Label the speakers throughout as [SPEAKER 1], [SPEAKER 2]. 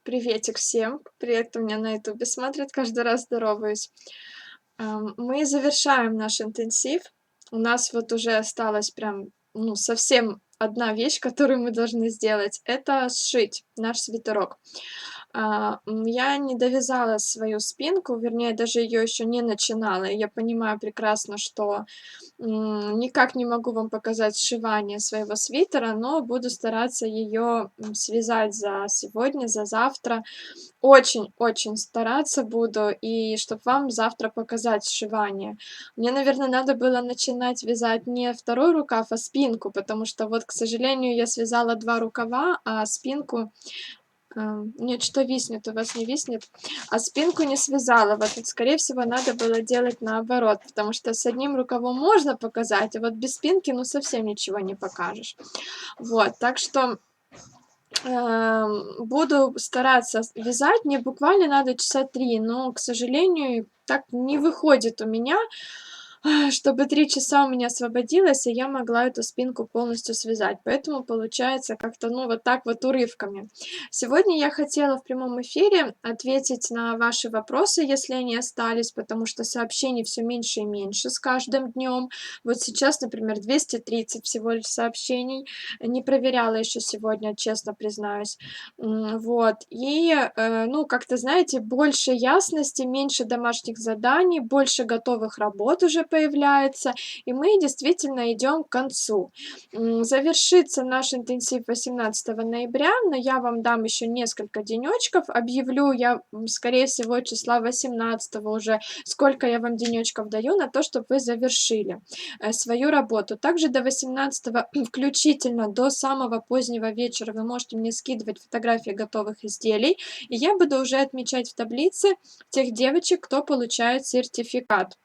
[SPEAKER 1] Приветик всем. Привет, кто меня на ютубе смотрит. Каждый раз здороваюсь. Мы завершаем наш интенсив. У нас вот уже осталась прям, ну, совсем одна вещь, которую мы должны сделать. Это сшить наш свитерок. Я не довязала свою спинку, вернее, даже ее еще не начинала. И я понимаю прекрасно, что никак не могу вам показать сшивание своего свитера, но буду стараться ее связать за сегодня, за завтра. Очень-очень стараться буду, и чтобы вам завтра показать сшивание. Мне, наверное, надо было начинать вязать не второй рукав, а спинку, потому что вот, к сожалению, я связала 2 рукава, а спинку нет, что виснет, у вас не виснет, а спинку не связала. Вот, скорее всего, надо было делать наоборот, потому что с одним рукавом можно показать, а вот без спинки, ну, совсем ничего не покажешь. Вот, так что буду стараться вязать. Мне буквально надо часа 3, но, к сожалению, так не выходит у меня, чтобы 3 часа у меня освободилось, и я могла эту спинку полностью связать. Поэтому получается как-то, ну, вот так вот урывками. Сегодня я хотела в прямом эфире ответить на ваши вопросы, если они остались, потому что сообщений все меньше и меньше с каждым днем. Вот сейчас, например, 230 всего лишь сообщений. Не проверяла еще сегодня, честно признаюсь. Вот. И, ну, как-то, знаете, больше ясности, меньше домашних заданий, больше готовых работ уже появляется, и мы действительно идем к концу. Завершится наш интенсив 18 ноября, но я вам дам еще несколько денечков, объявлю я, скорее всего, числа 18 уже, сколько я вам денечков даю на то, чтобы вы завершили свою работу. Также до 18 включительно, до самого позднего вечера вы можете мне скидывать фотографии готовых изделий, и я буду уже отмечать в таблице тех девочек, кто получает сертификат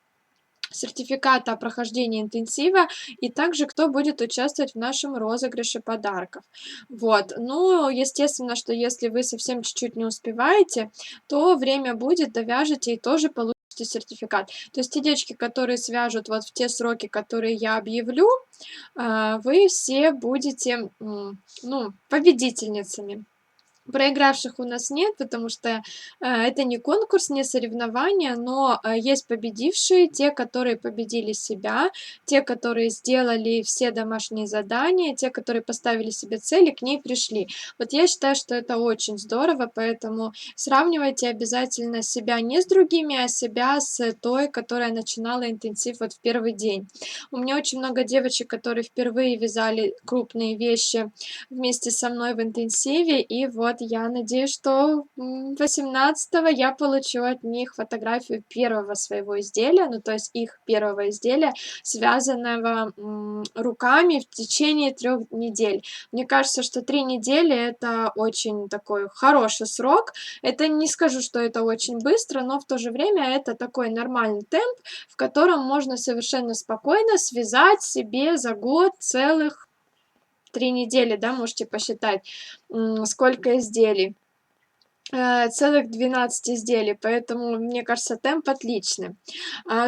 [SPEAKER 1] о прохождении интенсива, и также кто будет участвовать в нашем розыгрыше подарков. Вот. Ну, естественно, что если вы совсем чуть-чуть не успеваете, то время будет, довяжете и тоже получите сертификат. То есть те девочки, которые свяжут вот в те сроки, которые я объявлю, вы все будете, ну, победительницами. Проигравших у нас нет, потому что это не конкурс, не соревнования, но есть победившие, те, которые победили себя, те, которые сделали все домашние задания, те, которые поставили себе цели, к ней пришли. Вот я считаю, что это очень здорово, поэтому сравнивайте обязательно себя не с другими, а себя с той, которая начинала интенсив вот в первый день. У меня очень много девочек, которые впервые вязали крупные вещи вместе со мной в интенсиве, и вот я надеюсь, что 18 я получу от них фотографию первого своего изделия, ну, то есть их первого изделия, связанного руками в течение 3 недель. Мне кажется, что 3 недели это очень такой хороший срок. Это не скажу, что это очень быстро, но в то же время это такой нормальный темп, в котором можно совершенно спокойно связать себе за год целых 3 недели, да, можете посчитать, сколько изделий. Целых 12 изделий, поэтому, мне кажется, темп отличный.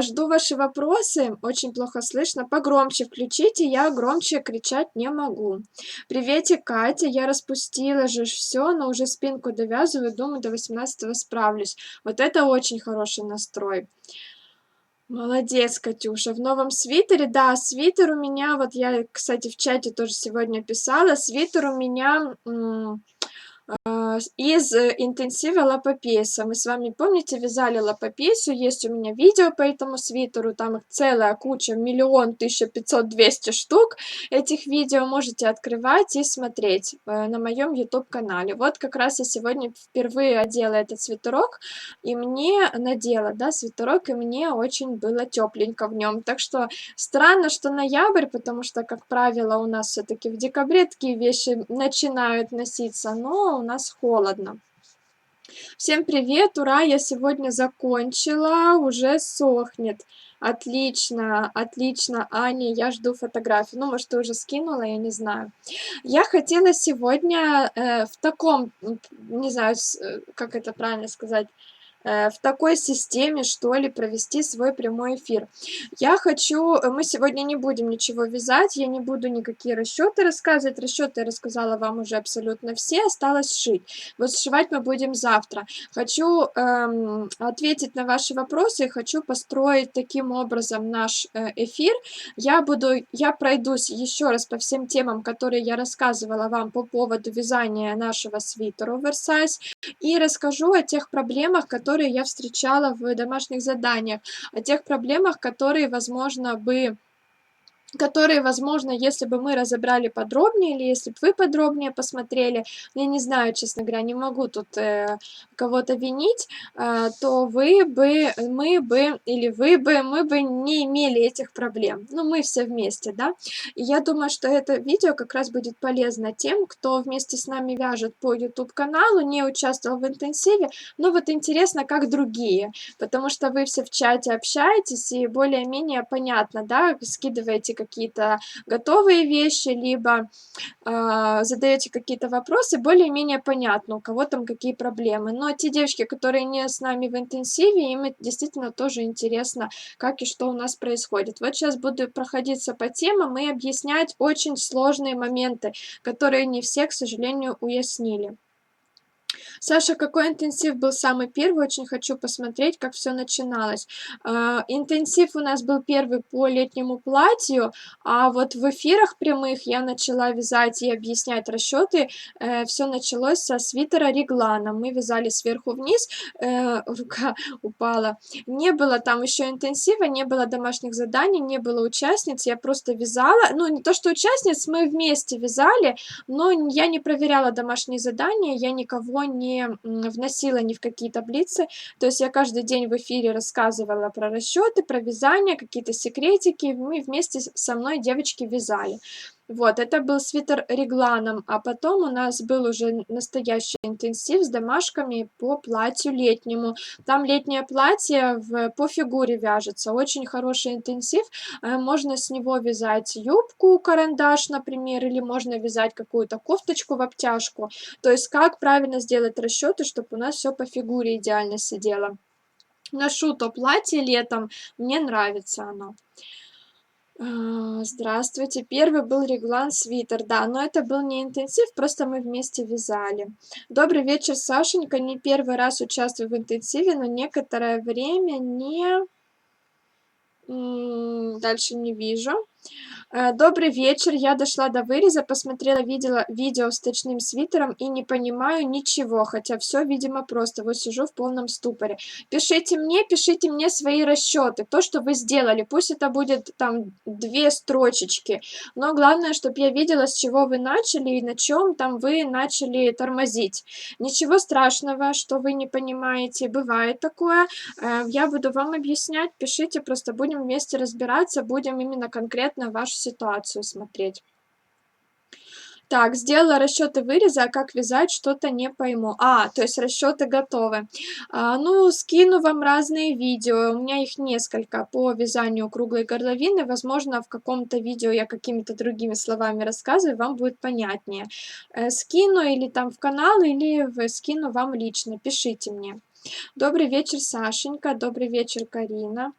[SPEAKER 1] Жду ваши вопросы, очень плохо слышно. Погромче включите, я громче кричать не могу. Приветик, Катя, я распустила же все, но уже спинку довязываю, думаю, до 18 справлюсь. Вот это очень хороший настрой. Молодец, Катюша. В новом свитере, да, свитер у меня, вот я, кстати, в чате тоже сегодня писала, свитер у меня из интенсива лапопеса. Мы с вами, помните, вязали лапопесу, есть у меня видео по этому свитеру, там их целая куча, 1 500 200 штук. Этих видео можете открывать и смотреть на моем YouTube-канале. Вот как раз я сегодня впервые одела этот свитерок, и мне надела, да, свитерок, и мне очень было тепленько в нем. Так что странно, что ноябрь, потому что, как правило, у нас все-таки в декабре такие вещи начинают носиться, но у нас холодно. Всем привет, ура, я сегодня закончила, уже сохнет. Отлично, отлично, Аня, я жду фотографию. Ну, может, ты уже скинула, я не знаю. Я хотела сегодня в таком, не знаю, как это правильно сказать, в такой системе, что ли, провести свой прямой эфир. Мы сегодня не будем ничего вязать, я не буду никакие расчеты рассказывать. Расчеты я рассказала вам уже абсолютно все, осталось шить. Вот сшивать мы будем завтра. Хочу ответить на ваши вопросы, хочу построить таким образом наш эфир. Я пройдусь еще раз по всем темам, которые я рассказывала вам по поводу вязания нашего свитера оверсайз, и расскажу о тех проблемах, которые я встречала в домашних заданиях, о тех проблемах, которые, возможно, если бы мы разобрали подробнее, или если бы вы подробнее посмотрели, я не знаю, честно говоря, не могу тут кого-то винить, то мы бы не имели этих проблем. Ну, мы все вместе, да. И я думаю, что это видео как раз будет полезно тем, кто вместе с нами вяжет по YouTube-каналу, не участвовал в интенсиве, но вот интересно, как другие, потому что вы все в чате общаетесь и более-менее понятно, да, скидываете какие-то готовые вещи, либо задаете какие-то вопросы, более-менее понятно, у кого там какие проблемы. Но те девочки, которые не с нами в интенсиве, им действительно тоже интересно, как и что у нас происходит. Вот сейчас буду проходиться по темам и объяснять очень сложные моменты, которые не все, к сожалению, уяснили. Саша, какой интенсив был самый первый? Очень хочу посмотреть, как все начиналось. Интенсив у нас был первый по летнему платью, а вот в эфирах прямых я начала вязать и объяснять расчеты. Все началось со свитера реглана. Мы вязали сверху вниз, рука упала. Не было там еще интенсива, не было домашних заданий, не было участниц, я просто вязала. Ну, не то, что участниц, мы вместе вязали, но я не проверяла домашние задания, я никого не вносила ни в какие таблицы. То есть я каждый день в эфире рассказывала про расчеты, про вязание, какие-то секретики. Мы вместе со мной девочки вязали. Вот, это был свитер регланом, а потом у нас был уже настоящий интенсив с домашками по платью летнему. Там летнее платье по фигуре вяжется, очень хороший интенсив, можно с него вязать юбку, карандаш, например, или можно вязать какую-то кофточку в обтяжку. То есть как правильно сделать расчеты, чтобы у нас все по фигуре идеально сидело. Ношу то платье летом, мне нравится оно. Здравствуйте. Первый был реглан свитер, да, но это был не интенсив, просто мы вместе вязали. Добрый вечер, Сашенька. Не первый раз участвую в интенсиве, но некоторое время не... Дальше не вижу. Добрый вечер, я дошла до выреза, посмотрела видео с точным свитером и не понимаю ничего, хотя все, видимо, просто. Вот сижу в полном ступоре. Пишите мне свои расчеты, то, что вы сделали. Пусть это будет там 2 строчечки, но главное, чтобы я видела, с чего вы начали и на чем там вы начали тормозить. Ничего страшного, что вы не понимаете, бывает такое. Я буду вам объяснять, пишите, просто будем вместе разбираться, будем именно конкретно вашу ситуацию смотреть. Так, сделала расчеты выреза, а как вязать, что-то не пойму. То есть расчеты готовы. Ну, скину вам разные видео, у меня их несколько по вязанию круглой горловины. Возможно, в каком-то видео я какими-то другими словами рассказываю, вам будет понятнее. Скину или там в канал, или скину вам лично, пишите мне. Добрый вечер, Сашенька, добрый вечер, Карина.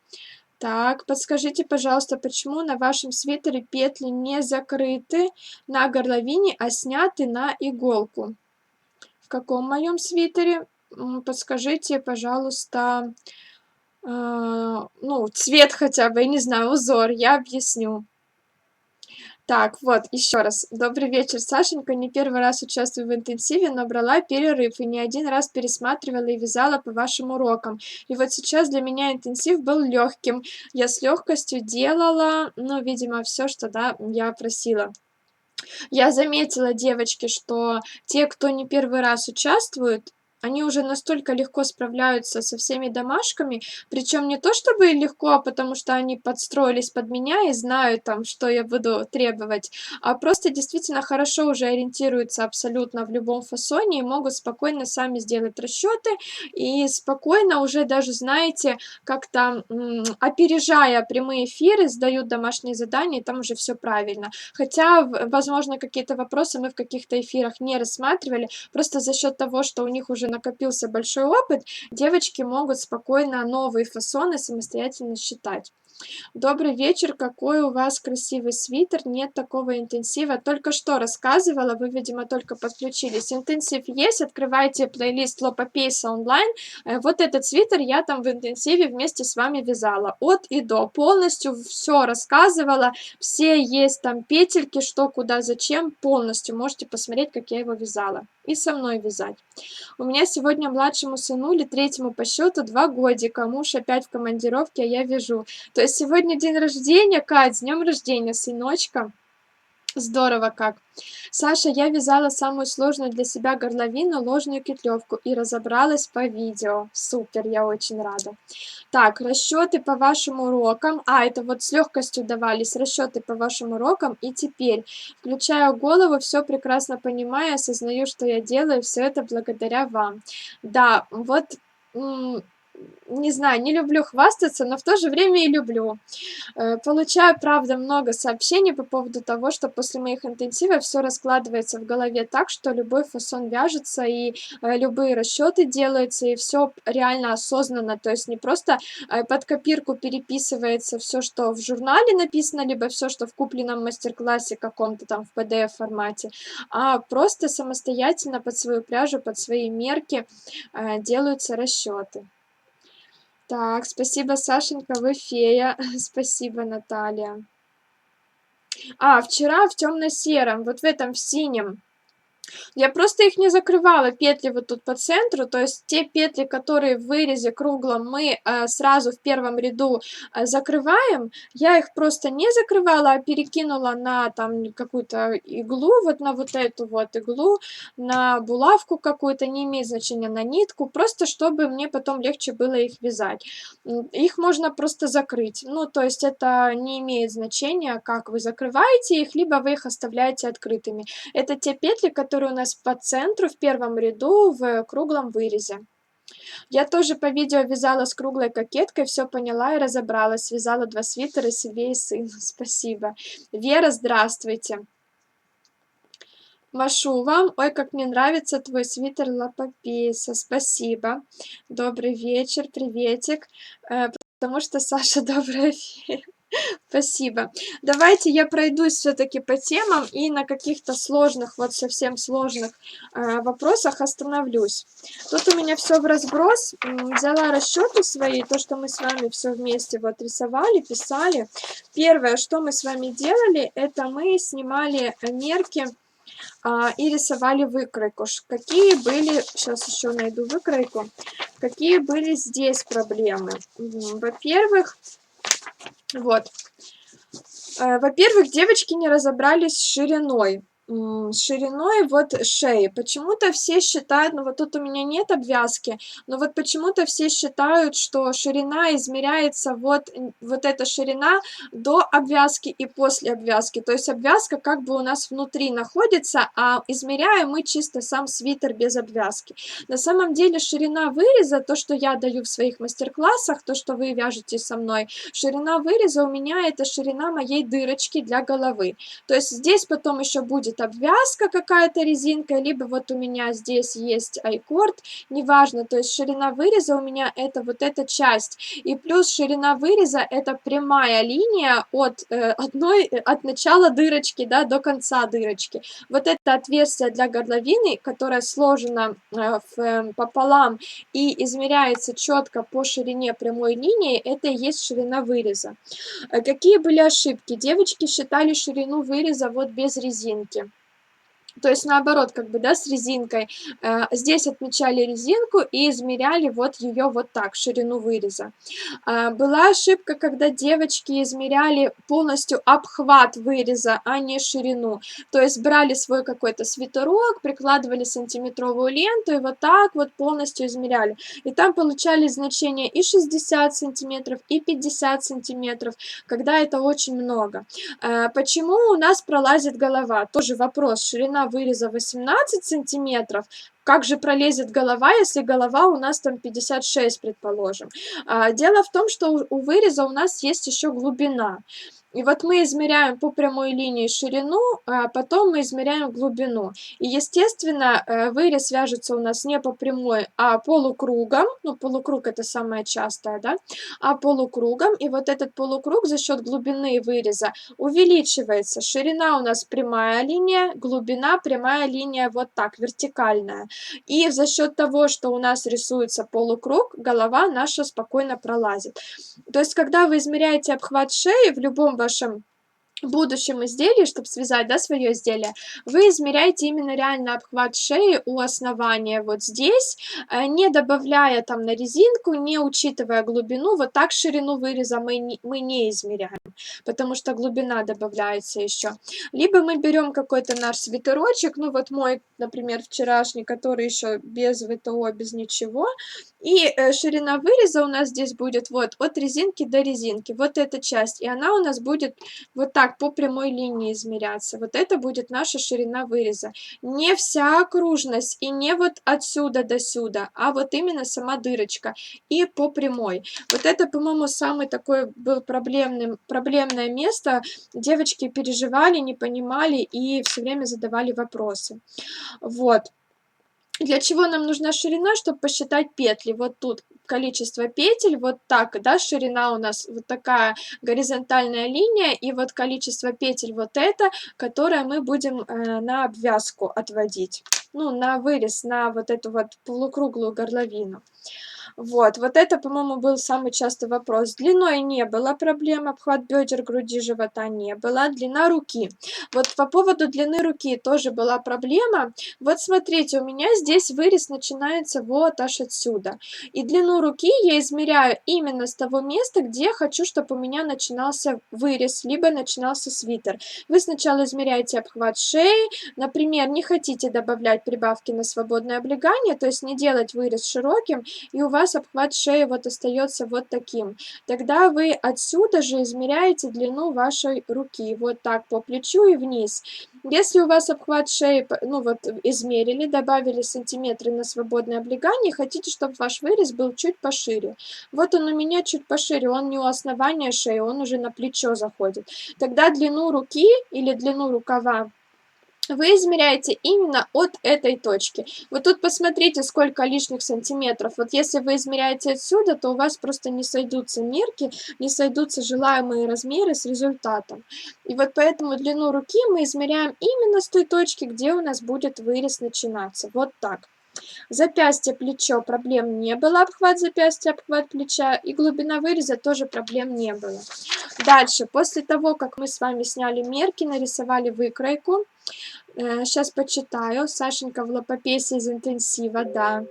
[SPEAKER 1] Так, подскажите, пожалуйста, почему на вашем свитере петли не закрыты на горловине, а сняты на иголку? В каком моем свитере? Подскажите, пожалуйста, ну, цвет хотя бы, я не знаю, узор, я объясню. Так, вот, еще раз. Добрый вечер, Сашенька. Не первый раз участвую в интенсиве, но брала перерыв и не один раз пересматривала и вязала по вашим урокам. И вот сейчас для меня интенсив был легким. Я с легкостью делала, ну, видимо, все, что, да, я просила. Я заметила, девочки, что те, кто не первый раз участвуют, они уже настолько легко справляются со всеми домашками, причем не то чтобы легко, а потому что они подстроились под меня и знают там, что я буду требовать, а просто действительно хорошо уже ориентируются абсолютно в любом фасоне и могут спокойно сами сделать расчеты и спокойно уже даже, знаете, как-то опережая прямые эфиры, сдают домашние задания, и там уже все правильно. Хотя, возможно, какие-то вопросы мы в каких-то эфирах не рассматривали, просто за счет того, что у них уже уже накопился большой опыт, девочки могут спокойно новые фасоны самостоятельно считать. Добрый вечер, какой у вас красивый свитер, нет такого интенсива. Только что рассказывала, вы, видимо, только подключились. Интенсив есть, открывайте плейлист Лопапейса онлайн. Вот этот свитер я там в интенсиве вместе с вами вязала. От и до. Полностью все рассказывала. Все есть там петельки, что, куда, зачем. Полностью можете посмотреть, как я его вязала. И со мной вязать. У меня сегодня младшему сыну или третьему по счету 2 годика. Муж опять в командировке, а я вяжу. То есть сегодня день рождения, Кать, с днем рождения, сыночка. Здорово как. Саша, я вязала самую сложную для себя горловину, ложную петлевку и разобралась по видео. Супер, я очень рада. Так, расчеты по вашим урокам. Это вот с легкостью давались расчеты по вашим урокам. И теперь включаю голову, все прекрасно понимаю, осознаю, что я делаю, все это благодаря вам. Да, вот не знаю, не люблю хвастаться, но в то же время и люблю. Получаю, правда, много сообщений по поводу того, что после моих интенсивов все раскладывается в голове так, что любой фасон вяжется, и любые расчеты делаются, и все реально осознанно, то есть не просто под копирку переписывается все, что в журнале написано, либо все, что в купленном мастер-классе каком-то там в PDF формате, а просто самостоятельно под свою пряжу, под свои мерки делаются расчеты. Так, спасибо, Сашенька, вы фея. Спасибо, Наталья. Вчера в темно-сером, вот в этом, в синем. Я просто их не закрывала, петли вот тут по центру, то есть те петли, которые в вырезе круглом мы сразу в первом ряду закрываем, я их просто не закрывала, а перекинула на там какую-то иглу, вот на вот эту вот иглу, на булавку какую-то, не имеет значения, на нитку, просто чтобы мне потом легче было их вязать. Их можно просто закрыть, ну, то есть это не имеет значения, как вы закрываете их, либо вы их оставляете открытыми. Это те петли, которые у нас по центру в первом ряду в круглом вырезе. Я тоже по видео вязала с круглой кокеткой, все поняла и разобралась. Связала 2 свитера себе и сыну. Спасибо. Вера, здравствуйте. Машу вам. Ой, как мне нравится твой свитер Лапопейса. Спасибо. Добрый вечер, приветик. Потому что Саша добрая фея. Спасибо. Давайте я пройдусь все-таки по темам и на каких-то сложных, вот совсем сложных вопросах остановлюсь. Тут у меня все в разброс. Взяла расчеты свои, то, что мы с вами все вместе вот рисовали, писали. Первое, что мы с вами делали, это мы снимали мерки и рисовали выкройку. Какие были, сейчас еще найду выкройку, какие были здесь проблемы. Во-первых, во-первых, девочки не разобрались с шириной. Шириной вот шеи. Почему-то все считают, ну вот тут у меня нет обвязки, но вот почему-то все считают, что ширина измеряется вот эта ширина до обвязки и после обвязки. То есть обвязка как бы у нас внутри находится, а измеряем мы чисто сам свитер без обвязки. На самом деле ширина выреза, то, что я даю в своих мастер-классах, то, что вы вяжете со мной, ширина выреза у меня это ширина моей дырочки для головы. То есть здесь потом еще будет обвязка какая-то резинка, либо вот у меня здесь есть айкорд, неважно, то есть ширина выреза у меня это вот эта часть, и плюс ширина выреза это прямая линия от начала дырочки, да, до конца дырочки. Вот это отверстие для горловины, которое сложено пополам и измеряется четко по ширине прямой линии, это и есть ширина выреза. Какие были ошибки? Девочки считали ширину выреза вот без резинки. То есть наоборот, как бы, да, с резинкой. Здесь отмечали резинку и измеряли вот ее вот так, ширину выреза. Была ошибка, когда девочки измеряли полностью обхват выреза, а не ширину. То есть брали свой какой-то свитерок, прикладывали сантиметровую ленту и вот так вот полностью измеряли. И там получали значения и 60 сантиметров, и 50 сантиметров, когда это очень много. Почему у нас пролазит голова? Тоже вопрос. Ширина выреза 18 сантиметров. Как же пролезет голова, если голова у нас там 56, предположим? Дело в том, что у выреза у нас есть еще глубина. И вот мы измеряем по прямой линии ширину, а потом мы измеряем глубину. И, естественно, вырез вяжется у нас не по прямой, а полукругом. Ну, полукруг это самое частое, да, а полукругом. И вот этот полукруг за счет глубины выреза увеличивается. Ширина у нас прямая линия, глубина прямая линия вот так, вертикальная. И за счет того, что у нас рисуется полукруг, голова наша спокойно пролазит. То есть, когда вы измеряете обхват шеи в любом вашем будущем изделии, чтобы связать, да, свое изделие, вы измеряете именно реально обхват шеи у основания вот здесь, не добавляя там на резинку, не учитывая глубину. Вот так ширину выреза мы не измеряем, потому что глубина добавляется еще. Либо мы берем какой-то наш свитерочек, ну вот мой, например, вчерашний, который еще без ВТО, без ничего, и ширина выреза у нас здесь будет вот от резинки до резинки, вот эта часть, и она у нас будет вот так по прямой линии измеряться. Вот это будет наша ширина выреза. Не вся окружность и не вот отсюда до сюда, а вот именно сама дырочка и по прямой. Вот это, по-моему, самый такой был проблемное место. Девочки переживали, не понимали и все время задавали вопросы. Вот. Для чего нам нужна ширина? Чтобы посчитать петли. Вот тут количество петель, вот так, да, ширина у нас вот такая горизонтальная линия, и вот количество петель вот это, которое мы будем на обвязку отводить. Ну, на вырез, на вот эту вот полукруглую горловину. Вот это, по-моему, был самый частый вопрос. С длиной не было проблем, обхват бедер, груди, живота не было. Длина руки. Вот по поводу длины руки тоже была проблема. Вот смотрите, у меня здесь вырез начинается вот аж отсюда. И длину руки я измеряю именно с того места, где хочу, чтобы у меня начинался вырез, либо начинался свитер. Вы сначала измеряете обхват шеи, например, не хотите добавлять прибавки на свободное облегание, то есть не делать вырез широким, и у вас обхват шеи вот остается вот таким. Тогда вы отсюда же измеряете длину вашей руки, вот так по плечу и вниз. Если у вас обхват шеи, ну вот измерили, добавили сантиметры на свободное облегание, хотите, чтобы ваш вырез был чуть пошире. Вот он у меня чуть пошире, он не у основания шеи, он уже на плечо заходит. Тогда длину руки или длину рукава вы измеряете именно от этой точки. Вот тут посмотрите, сколько лишних сантиметров. Вот если вы измеряете отсюда, то у вас просто не сойдутся мерки, не сойдутся желаемые размеры с результатом. И вот поэтому длину руки мы измеряем именно с той точки, где у нас будет вырез начинаться. Вот так. Запястье, плечо проблем не было, обхват запястья, обхват плеча, и глубина выреза тоже проблем не было. Дальше, после того, как мы с вами сняли мерки, нарисовали выкройку, сейчас почитаю. Сашенька в лапопесе из интенсива, да.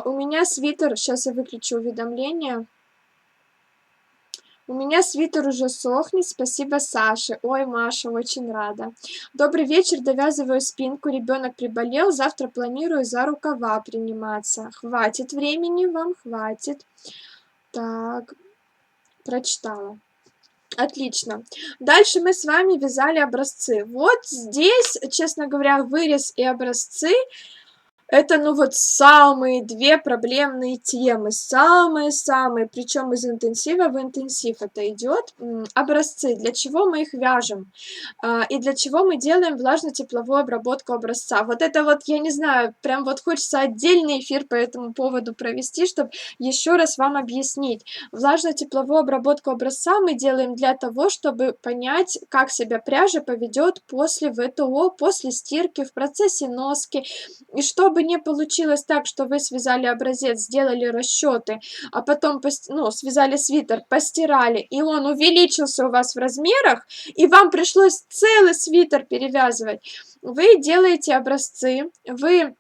[SPEAKER 1] У меня свитер, сейчас я выключу уведомления. У меня свитер уже сохнет, спасибо Саше. Ой, Маша, очень рада. Добрый вечер, довязываю спинку, ребенок приболел, завтра планирую за рукава приниматься. Хватит времени вам, хватит. Так, прочитала. Отлично. Дальше мы с вами вязали образцы. Вот здесь, честно говоря, вырез и образцы — это, ну вот, самые две проблемные темы, самые-самые, причем из интенсива в интенсив это идет. Образцы, для чего мы их вяжем, и для чего мы делаем влажно-тепловую обработку образца. Вот это вот, я не знаю, прям вот хочется отдельный эфир по этому поводу провести, чтобы еще раз вам объяснить. Влажно-тепловую обработку образца мы делаем для того, чтобы понять, как себя пряжа поведет после ВТО, после стирки, в процессе носки, и чтобы не получилось так, что вы связали образец, сделали расчеты, а потом ну, связали свитер, постирали, и он увеличился у вас в размерах, и вам пришлось целый свитер перевязывать. Вы делаете образцы, вы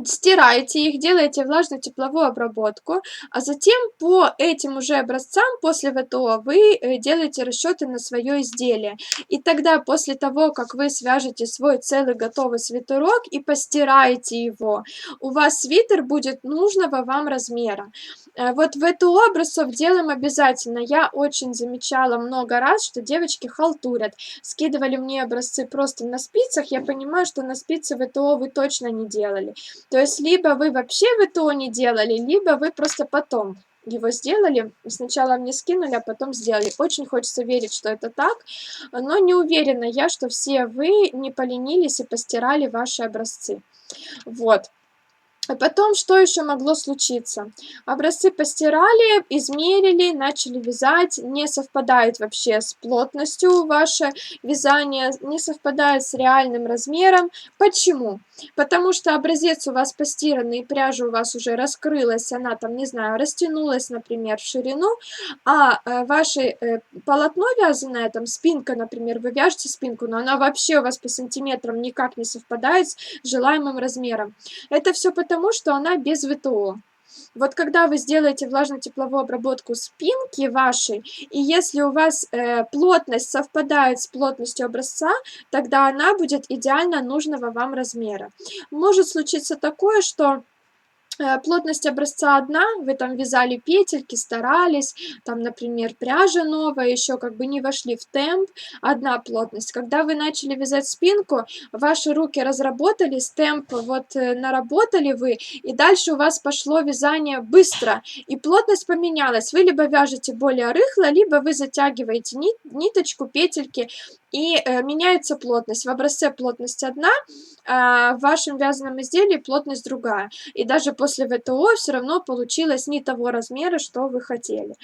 [SPEAKER 1] стираете их, делаете влажно-тепловую обработку, а затем по этим уже образцам после ВТО вы делаете расчеты на свое изделие. И тогда после того, как вы свяжете свой целый готовый свитерок и постираете его, у вас свитер будет нужного вам размера. Вот ВТО образцов делаем обязательно. Я очень замечала много раз, что девочки халтурят. Скидывали мне образцы просто на спицах, я понимаю, что на спице ВТО вы точно не делали. То есть либо вы вообще ВТО не делали, либо вы просто потом его сделали. Сначала мне скинули, а потом сделали. Очень хочется верить, что это так, но не уверена я, что все вы не поленились и постирали ваши образцы. Вот. А потом, что еще могло случиться? Образцы постирали, измерили, начали вязать. Не совпадает вообще с плотностью ваше вязание, не совпадает с реальным размером. Почему? Потому что образец у вас постиранный, и пряжа у вас уже раскрылась, она там, не знаю, растянулась, например, в ширину, а ваше полотно вязаное, там спинка, например, вы вяжете спинку, но она вообще у вас по сантиметрам никак не совпадает с желаемым размером. Это все потому, что она без ВТО. Вот когда вы сделаете влажно-тепловую обработку спинки вашей, и если у вас плотность совпадает с плотностью образца, тогда она будет идеально нужного вам размера. Может случиться такое, что плотность образца одна, вы там вязали петельки, старались, там, например, пряжа новая, еще как бы не вошли в темп, одна плотность. Когда вы начали вязать спинку, ваши руки разработались, темп вот наработали вы, и дальше у вас пошло вязание быстро, и плотность поменялась. Вы либо вяжете более рыхло, либо вы затягиваете ниточку, петельки, и меняется плотность. В образце плотность одна, а в вашем вязаном изделии плотность другая. И даже после ВТО все равно получилось не того размера, что вы хотели.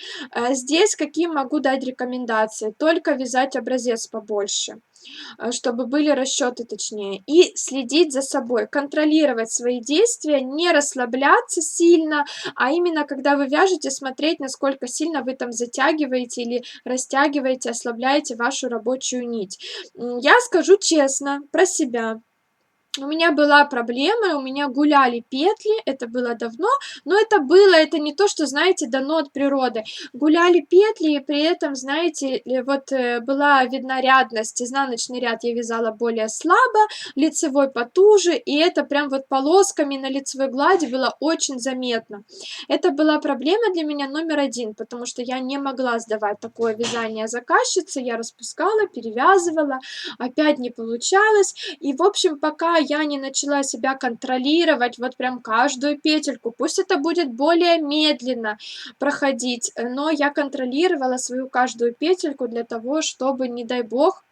[SPEAKER 1] Здесь какие могу дать рекомендации? Только вязать образец побольше, чтобы были расчеты точнее. И следить за собой, контролировать свои действия, не расслабляться сильно, а именно когда вы вяжете, смотреть, насколько сильно вы там затягиваете или растягиваете, ослабляете вашу рабочую нить. Я скажу честно про себя. У меня была проблема, у меня гуляли петли, это было давно, но это не то, что, знаете, дано от природы. Гуляли петли, и при этом, знаете, вот была видна рядность, изнаночный ряд я вязала более слабо, лицевой потуже, и это прям вот полосками на лицевой глади было очень заметно. Это была проблема для меня номер один, потому что я не могла сдавать такое вязание заказчице, я распускала, перевязывала, опять не получалось, и, в общем, пока я не начала себя контролировать, вот прям каждую петельку, пусть это будет более медленно проходить, но я контролировала свою каждую петельку для того, чтобы, не дай бог,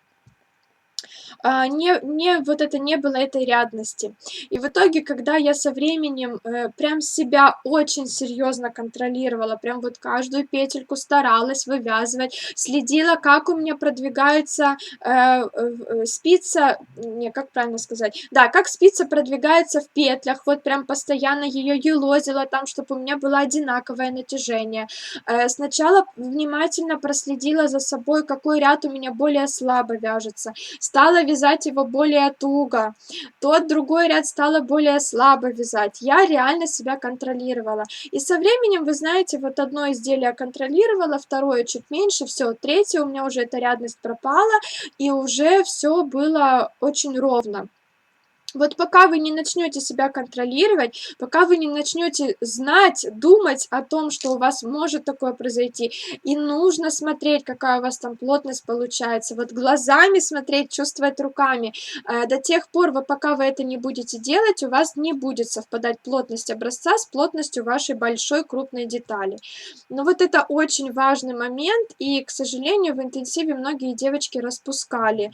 [SPEAKER 1] не было этой рядности. И в итоге, когда я со временем прям себя очень серьезно контролировала, прям вот каждую петельку старалась вывязывать, следила, как у меня продвигается спица, не, как правильно сказать, да, как спица продвигается в петлях, вот прям постоянно ее елозила там, чтобы у меня было одинаковое натяжение. Сначала внимательно проследила за собой, какой ряд у меня более слабо вяжется, стала вязать его более туго, тот другой ряд стала более слабо вязать. Я реально себя контролировала. И со временем, вы знаете, вот одно изделие контролировала, второе чуть меньше, все, третье у меня уже эта рядность пропала, и уже все было очень ровно. Вот пока вы не начнете себя контролировать, пока вы не начнете знать, думать о том, что у вас может такое произойти, и нужно смотреть, какая у вас там плотность получается, вот глазами смотреть, чувствовать руками, до тех пор, пока вы это не будете делать, у вас не будет совпадать плотность образца с плотностью вашей большой крупной детали. Но вот это очень важный момент, и, к сожалению, в интенсиве многие девочки распускали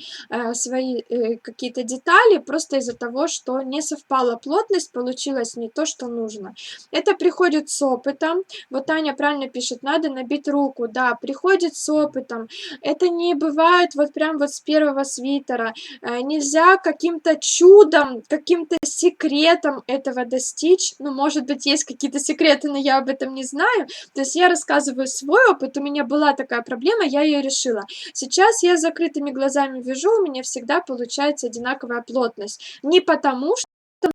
[SPEAKER 1] свои какие-то детали просто из-за того, что не совпала плотность, получилось не то, что нужно. Это приходит с опытом. Вот Таня правильно пишет, надо набить руку. Да, приходит с опытом. Это не бывает вот прям вот с первого свитера. Нельзя каким-то чудом, каким-то секретом этого достичь. Ну, может быть, есть какие-то секреты, но я об этом не знаю. То есть я рассказываю свой опыт. У меня была такая проблема, я ее решила. Сейчас я с закрытыми глазами вяжу, у меня всегда получается одинаковая плотность. Не потому, что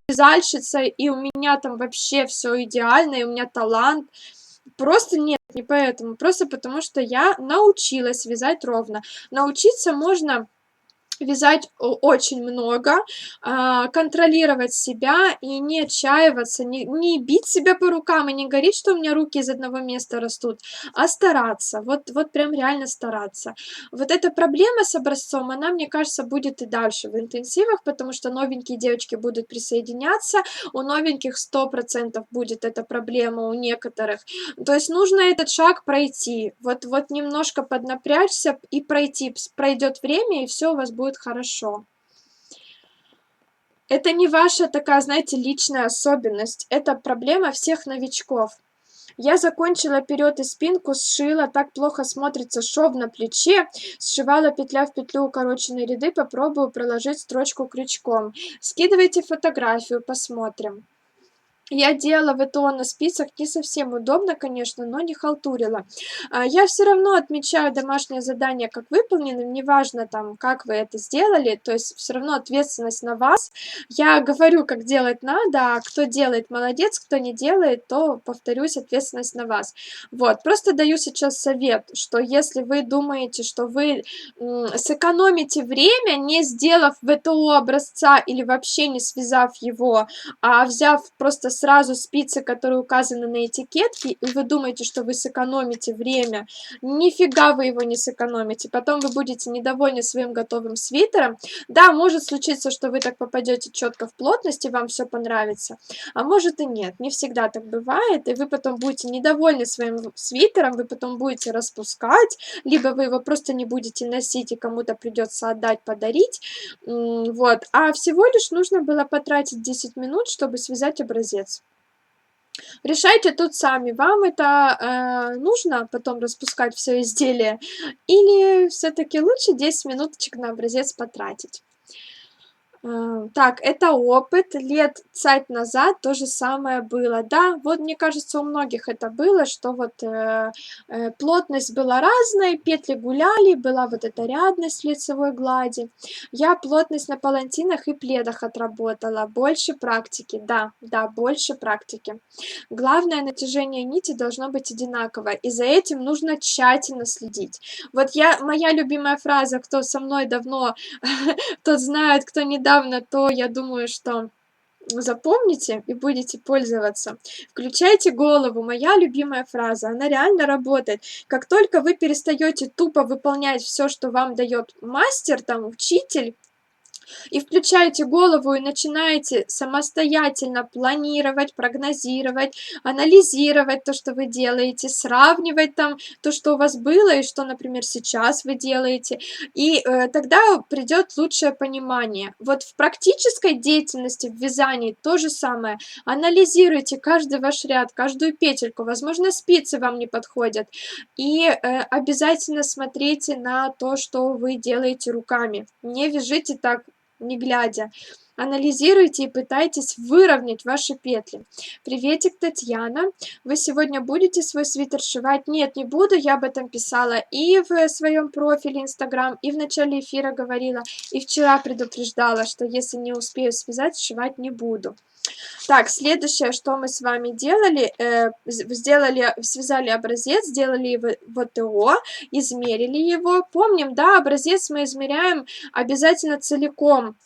[SPEAKER 1] вязальщица, и у меня там вообще все идеально, и у меня талант. Просто нет, не поэтому. Просто потому, что я научилась вязать ровно. Научиться можно вязать очень много, контролировать себя и не отчаиваться, не бить себя по рукам и не говорить, что у меня руки из одного места растут, а стараться, вот прям реально стараться. Вот эта проблема с образцом, она, мне кажется, будет и дальше в интенсивах, потому что новенькие девочки будут присоединяться, у новеньких 100% будет эта проблема, у некоторых. То есть нужно этот шаг пройти, вот немножко поднапрячься и пройти, пройдет время, и все у вас будет хорошо. Это не ваша такая, знаете, личная особенность, это проблема всех новичков. Я закончила вперед и спинку, сшила, так плохо смотрится шов на плече, сшивала петля в петлю укороченные ряды, попробую проложить строчку крючком. Скидывайте фотографию, посмотрим. Я делала ВТО на спицах, не совсем удобно, конечно, но не халтурила. Я все равно отмечаю домашнее задание как выполненным, неважно там, как вы это сделали, то есть все равно ответственность на вас. Я говорю, как делать надо, а кто делает, молодец, кто не делает, то, повторюсь, ответственность на вас. Вот, просто даю сейчас совет, что если вы думаете, что вы сэкономите время, не сделав ВТО образца или вообще не связав его, а взяв просто сразу спицы, которые указаны на этикетке, и вы думаете, что вы сэкономите время, нифига вы его не сэкономите. Потом вы будете недовольны своим готовым свитером. Да, может случиться, что вы так попадете четко в плотность, и вам все понравится, а может и нет. Не всегда так бывает, и вы потом будете недовольны своим свитером, вы потом будете распускать, либо вы его просто не будете носить, и кому-то придется отдать, подарить. Вот. А всего лишь нужно было потратить 10 минут, чтобы связать образец. Решайте тут сами, вам это нужно потом распускать все изделие, или все-таки лучше 10 минуточек на образец потратить. Так, это опыт. Лет 5 назад то же самое было. Да, вот мне кажется, у многих это было, что вот плотность была разная, петли гуляли, была вот эта рядность в лицевой глади. Я плотность на палантинах и пледах отработала. Больше практики, да, да, больше практики. Главное, натяжение нити должно быть одинаковое, и за этим нужно тщательно следить. Вот моя любимая фраза, кто со мной давно, тот знает, кто недавно, то я думаю, что запомните и будете пользоваться. Включайте голову. Моя любимая фраза. Она реально работает. Как только вы перестаете тупо выполнять все, что вам дает мастер, там, учитель, и включаете голову и начинаете самостоятельно планировать, прогнозировать, анализировать то, что вы делаете, сравнивать там то, что у вас было и что, например, сейчас вы делаете, и тогда придет лучшее понимание. Вот в практической деятельности, в вязании то же самое. Анализируйте каждый ваш ряд, каждую петельку, возможно, спицы вам не подходят, и обязательно смотрите на то, что вы делаете руками. Не вяжите так, не глядя. Анализируйте и пытайтесь выровнять ваши петли. Приветик, Татьяна. Вы сегодня будете свой свитер сшивать? Нет, не буду. Я об этом писала и в своем профиле Инстаграм, и в начале эфира говорила, и вчера предупреждала, что если не успею связать, сшивать не буду. Так, следующее, что мы с вами делали, связали образец, сделали его ВТО, измерили его. Помним, да, образец мы измеряем обязательно целиком.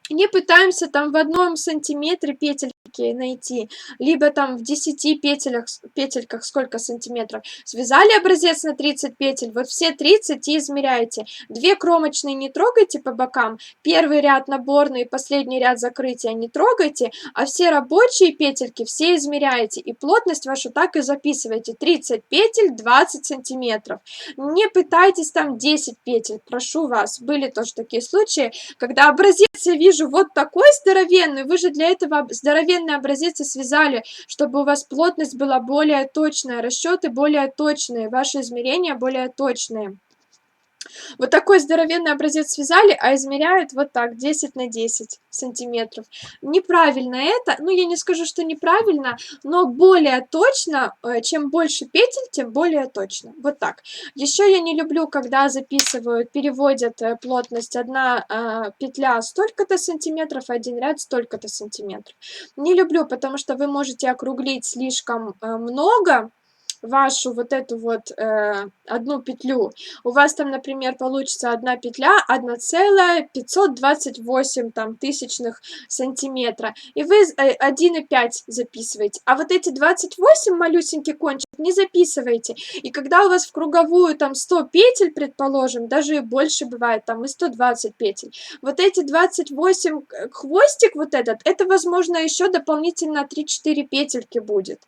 [SPEAKER 1] Не пытаемся там в 1 сантиметре петельки найти, либо там в 10 петельках сколько сантиметров. Связали образец на 30 петель, вот все 30 и измеряете. 2 кромочные не трогайте по бокам, первый ряд наборный и последний ряд закрытия не трогайте, а все рабочие петельки все измеряете, и плотность вашу так и записывайте. 30 петель, 20 сантиметров. Не пытайтесь там 10 петель, прошу вас. Были тоже такие случаи, когда образец я вижу вот такой здоровенный, вы же для этого здоровенный образец и связали, чтобы у вас плотность была более точная, расчеты более точные, ваши измерения более точные. Вот такой здоровенный образец связали, а измеряют вот так, 10 на 10 сантиметров. Неправильно это, ну я не скажу, что неправильно, но более точно, чем больше петель, тем более точно. Вот так. Еще я не люблю, когда записывают, переводят плотность, одна петля столько-то сантиметров, один ряд столько-то сантиметров. Не люблю, потому что вы можете округлить слишком много, вашу вот эту вот одну петлю, у вас там, например, получится одна петля 1,528 там тысячных сантиметра, и вы 1,5 записываете, а вот эти 28 малюсенький кончик не записываете, и когда у вас в круговую там 100 петель, предположим, даже и больше бывает, там и 120 петель, вот эти 28 хвостик вот этот, это возможно еще дополнительно 3-4 петельки будет.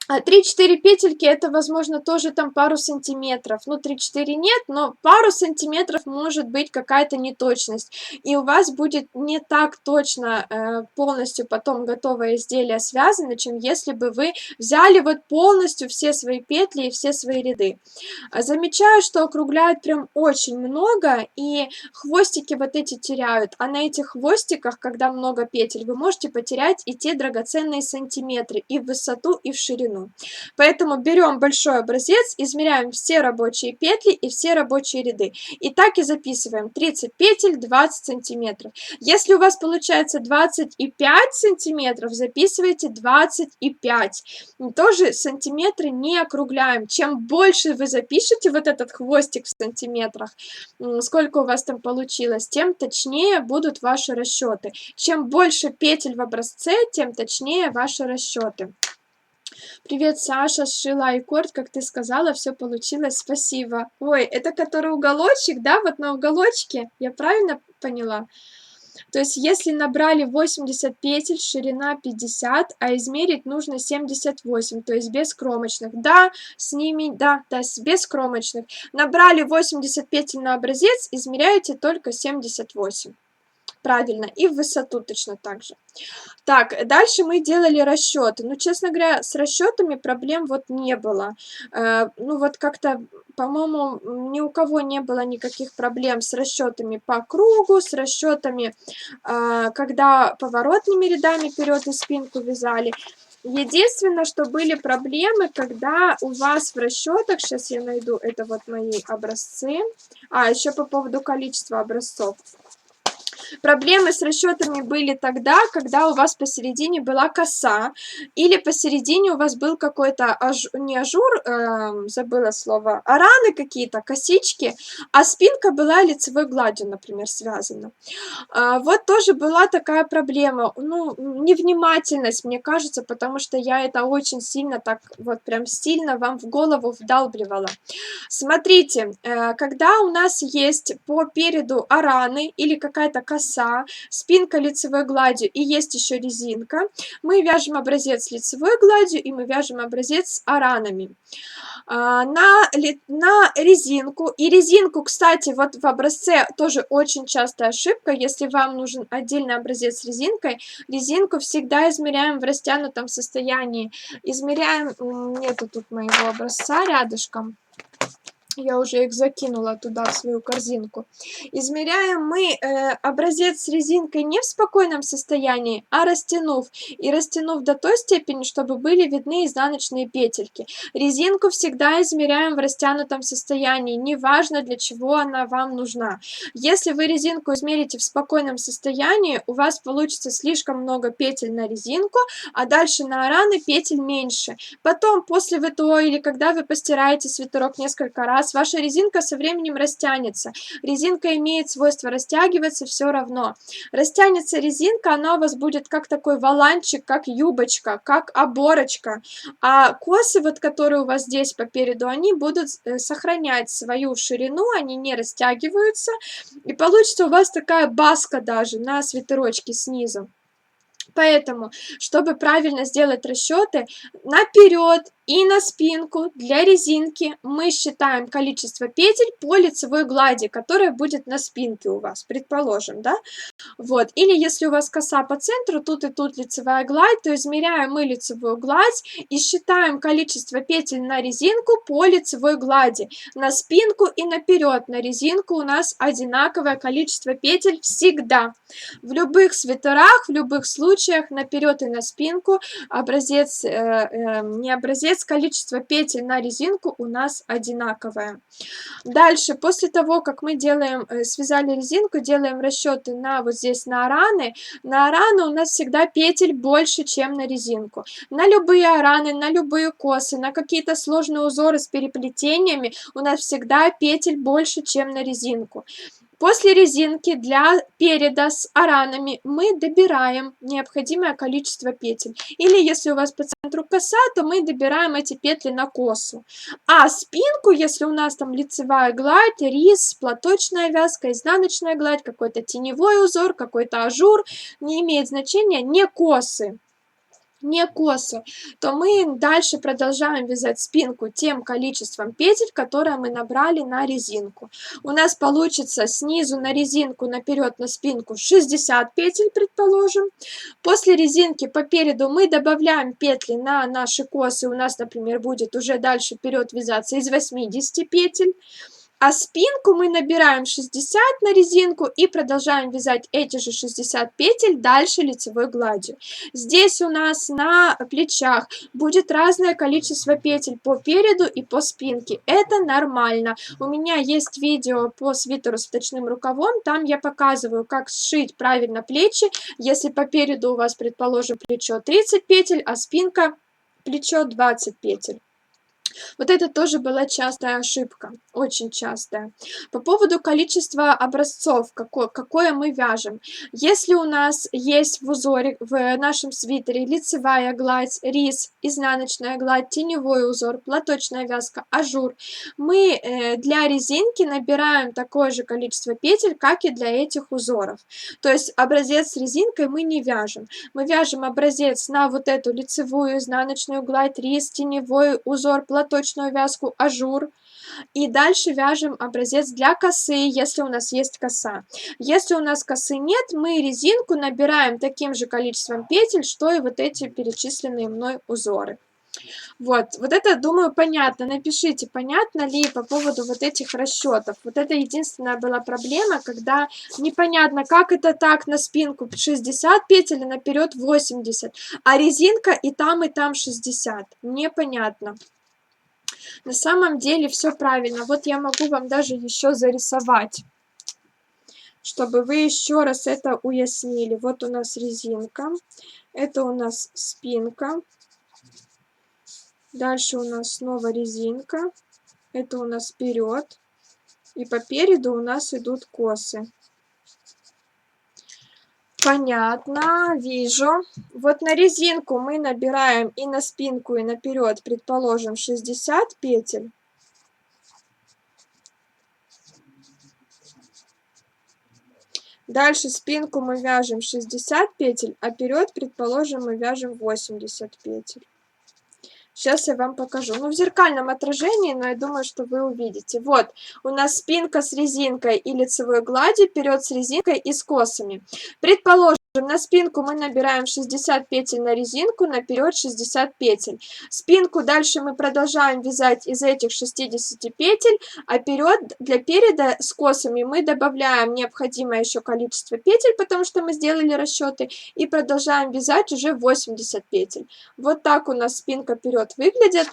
[SPEAKER 1] 3-4 петельки это возможно тоже там пару сантиметров, ну 3-4 нет, но пару сантиметров может быть какая-то неточность, и у вас будет не так точно полностью потом готовое изделие связано, чем если бы вы взяли вот полностью все свои петли и все свои ряды. Замечаю, что округляют прям очень много, и хвостики вот эти теряют, а на этих хвостиках, когда много петель, вы можете потерять и те драгоценные сантиметры и в высоту, и в ширину. Поэтому берем большой образец, измеряем все рабочие петли и все рабочие ряды. И так и записываем 30 петель, 20 сантиметров. Если у вас получается 25 сантиметров, записывайте 25. Тоже сантиметры не округляем. Чем больше вы запишете вот этот хвостик в сантиметрах, сколько у вас там получилось, тем точнее будут ваши расчеты. Чем больше петель в образце, тем точнее ваши расчеты. Привет, Саша, сшила айкорд, как ты сказала, все получилось, спасибо. Ой, это который уголочек, да, вот на уголочке, я правильно поняла? То есть, если набрали 80 петель, ширина 50, а измерить нужно 78, то есть без кромочных. Да, с ними, да, без кромочных. Набрали 80 петель на образец, измеряете только 78. Правильно, и в высоту точно так же. Так, дальше мы делали расчеты. Ну, честно говоря, с расчетами проблем вот не было. Ну, вот как-то, по-моему, ни у кого не было никаких проблем с расчетами по кругу, с расчетами, когда поворотными рядами вперед и спинку вязали. Единственное, что были проблемы, когда у вас в расчетах, сейчас я найду, это вот мои образцы, еще по поводу количества образцов. Проблемы с расчетами были тогда, когда у вас посередине была коса, или посередине у вас был какой-то, не ажур, забыла слово, раны какие-то, косички, а спинка была лицевой гладью, например, связана. Вот тоже была такая проблема, ну, невнимательность, мне кажется, потому что я это очень сильно так, вот прям сильно вам в голову вдалбливала. Смотрите, когда у нас есть по переду араны или какая-то коса, спинка лицевой гладью и есть еще резинка, мы вяжем образец с лицевой гладью и мы вяжем образец с аранами. На резинку, и резинку, кстати, вот в образце тоже очень частая ошибка, если вам нужен отдельный образец с резинкой, резинку всегда измеряем в растянутом состоянии, измеряем, нету тут моего образца рядышком, я уже их закинула туда, в свою корзинку. Измеряем мы образец с резинкой не в спокойном состоянии, а растянув. И растянув до той степени, чтобы были видны изнаночные петельки. Резинку всегда измеряем в растянутом состоянии, неважно для чего она вам нужна. Если вы резинку измерите в спокойном состоянии, у вас получится слишком много петель на резинку, а дальше на араны петель меньше. Потом, после ВТО или когда вы постираете свитерок несколько раз, ваша резинка со временем растянется. Резинка имеет свойство растягиваться все равно. Растянется резинка, она у вас будет как такой воланчик, как юбочка, как оборочка. А косы, вот которые у вас здесь по переду, они будут сохранять свою ширину, они не растягиваются. И получится у вас такая баска даже на свитерочке снизу. Поэтому, чтобы правильно сделать расчеты, наперед и на спинку для резинки мы считаем количество петель по лицевой глади, которая будет на спинке у вас, предположим, да? Вот. Или если у вас коса по центру, тут и тут лицевая гладь, то измеряем мы лицевую гладь и считаем количество петель на резинку по лицевой глади. На спинку и наперед на резинку у нас одинаковое количество петель всегда. В любых свитерах, в любых случаях случаях наперед и на спинку образец, не образец, количество петель на резинку у нас одинаковое. Дальше, после того, как мы делаем, связали резинку, делаем расчеты на вот здесь на раны. На раны у нас всегда петель больше, чем на резинку. На любые раны, на любые косы, на какие-то сложные узоры с переплетениями у нас всегда петель больше, чем на резинку. После резинки для переда с аранами мы добираем необходимое количество петель. Или если у вас по центру коса, то мы добираем эти петли на косу. А спинку, если у нас там лицевая гладь, рис, платочная вязка, изнаночная гладь, какой-то теневой узор, какой-то ажур, не имеет значения, не косы, то мы дальше продолжаем вязать спинку тем количеством петель, которое мы набрали на резинку. У нас получится снизу на резинку, наперед на спинку 60 петель, предположим. После резинки по переду мы добавляем петли на наши косы. У нас, например, будет уже дальше вперед вязаться из 80 петель. А спинку мы набираем 60 на резинку и продолжаем вязать эти же 60 петель дальше лицевой гладью. Здесь у нас на плечах будет разное количество петель по переду и по спинке. Это нормально. У меня есть видео по свитеру с вточным рукавом, там я показываю, как сшить правильно плечи. Если по переду у вас, предположим, плечо 30 петель, а спинка плечо 20 петель. Вот это тоже была частая ошибка, очень частая. По поводу количества образцов, какое мы вяжем. Если у нас есть в узоре, в нашем свитере лицевая гладь, рис, изнаночная гладь, теневой узор, платочная вязка, ажур, мы для резинки набираем такое же количество петель, как и для этих узоров. То есть образец с резинкой мы не вяжем. Мы вяжем образец на вот эту лицевую, изнаночную гладь, рис, теневой узор, платочную вязку, ажур. И дальше вяжем образец для косы, если у нас есть коса. Если у нас косы нет, мы резинку набираем таким же количеством петель, что и вот эти перечисленные мной узоры. Вот это, думаю, понятно. Напишите, понятно ли по поводу вот этих расчетов. Вот это единственная была проблема, когда непонятно, как это так на спинку 60 петель, а наперед 80, а резинка и там 60. Непонятно. На самом деле все правильно. Вот я могу вам даже еще зарисовать, чтобы вы еще раз это уяснили. Вот у нас резинка, это у нас спинка. Дальше у нас снова резинка, это у нас вперед, и по переду у нас идут косы. Понятно, вижу. Вот на резинку мы набираем и на спинку, и наперед, предположим, 60 петель. Дальше спинку мы вяжем 60 петель, а вперед, предположим, мы вяжем 80 петель. Сейчас я вам покажу. Ну, в зеркальном отражении, но я думаю, что вы увидите. Вот, у нас спинка с резинкой и лицевой гладью, вперед с резинкой и с косами. Предположим, на спинку мы набираем 60 петель на резинку, наперед 60 петель. Спинку дальше мы продолжаем вязать из этих 60 петель, а вперед для переда с косами мы добавляем необходимое еще количество петель, потому что мы сделали расчеты, и продолжаем вязать уже 80 петель. Вот так у нас спинка вперед выглядит.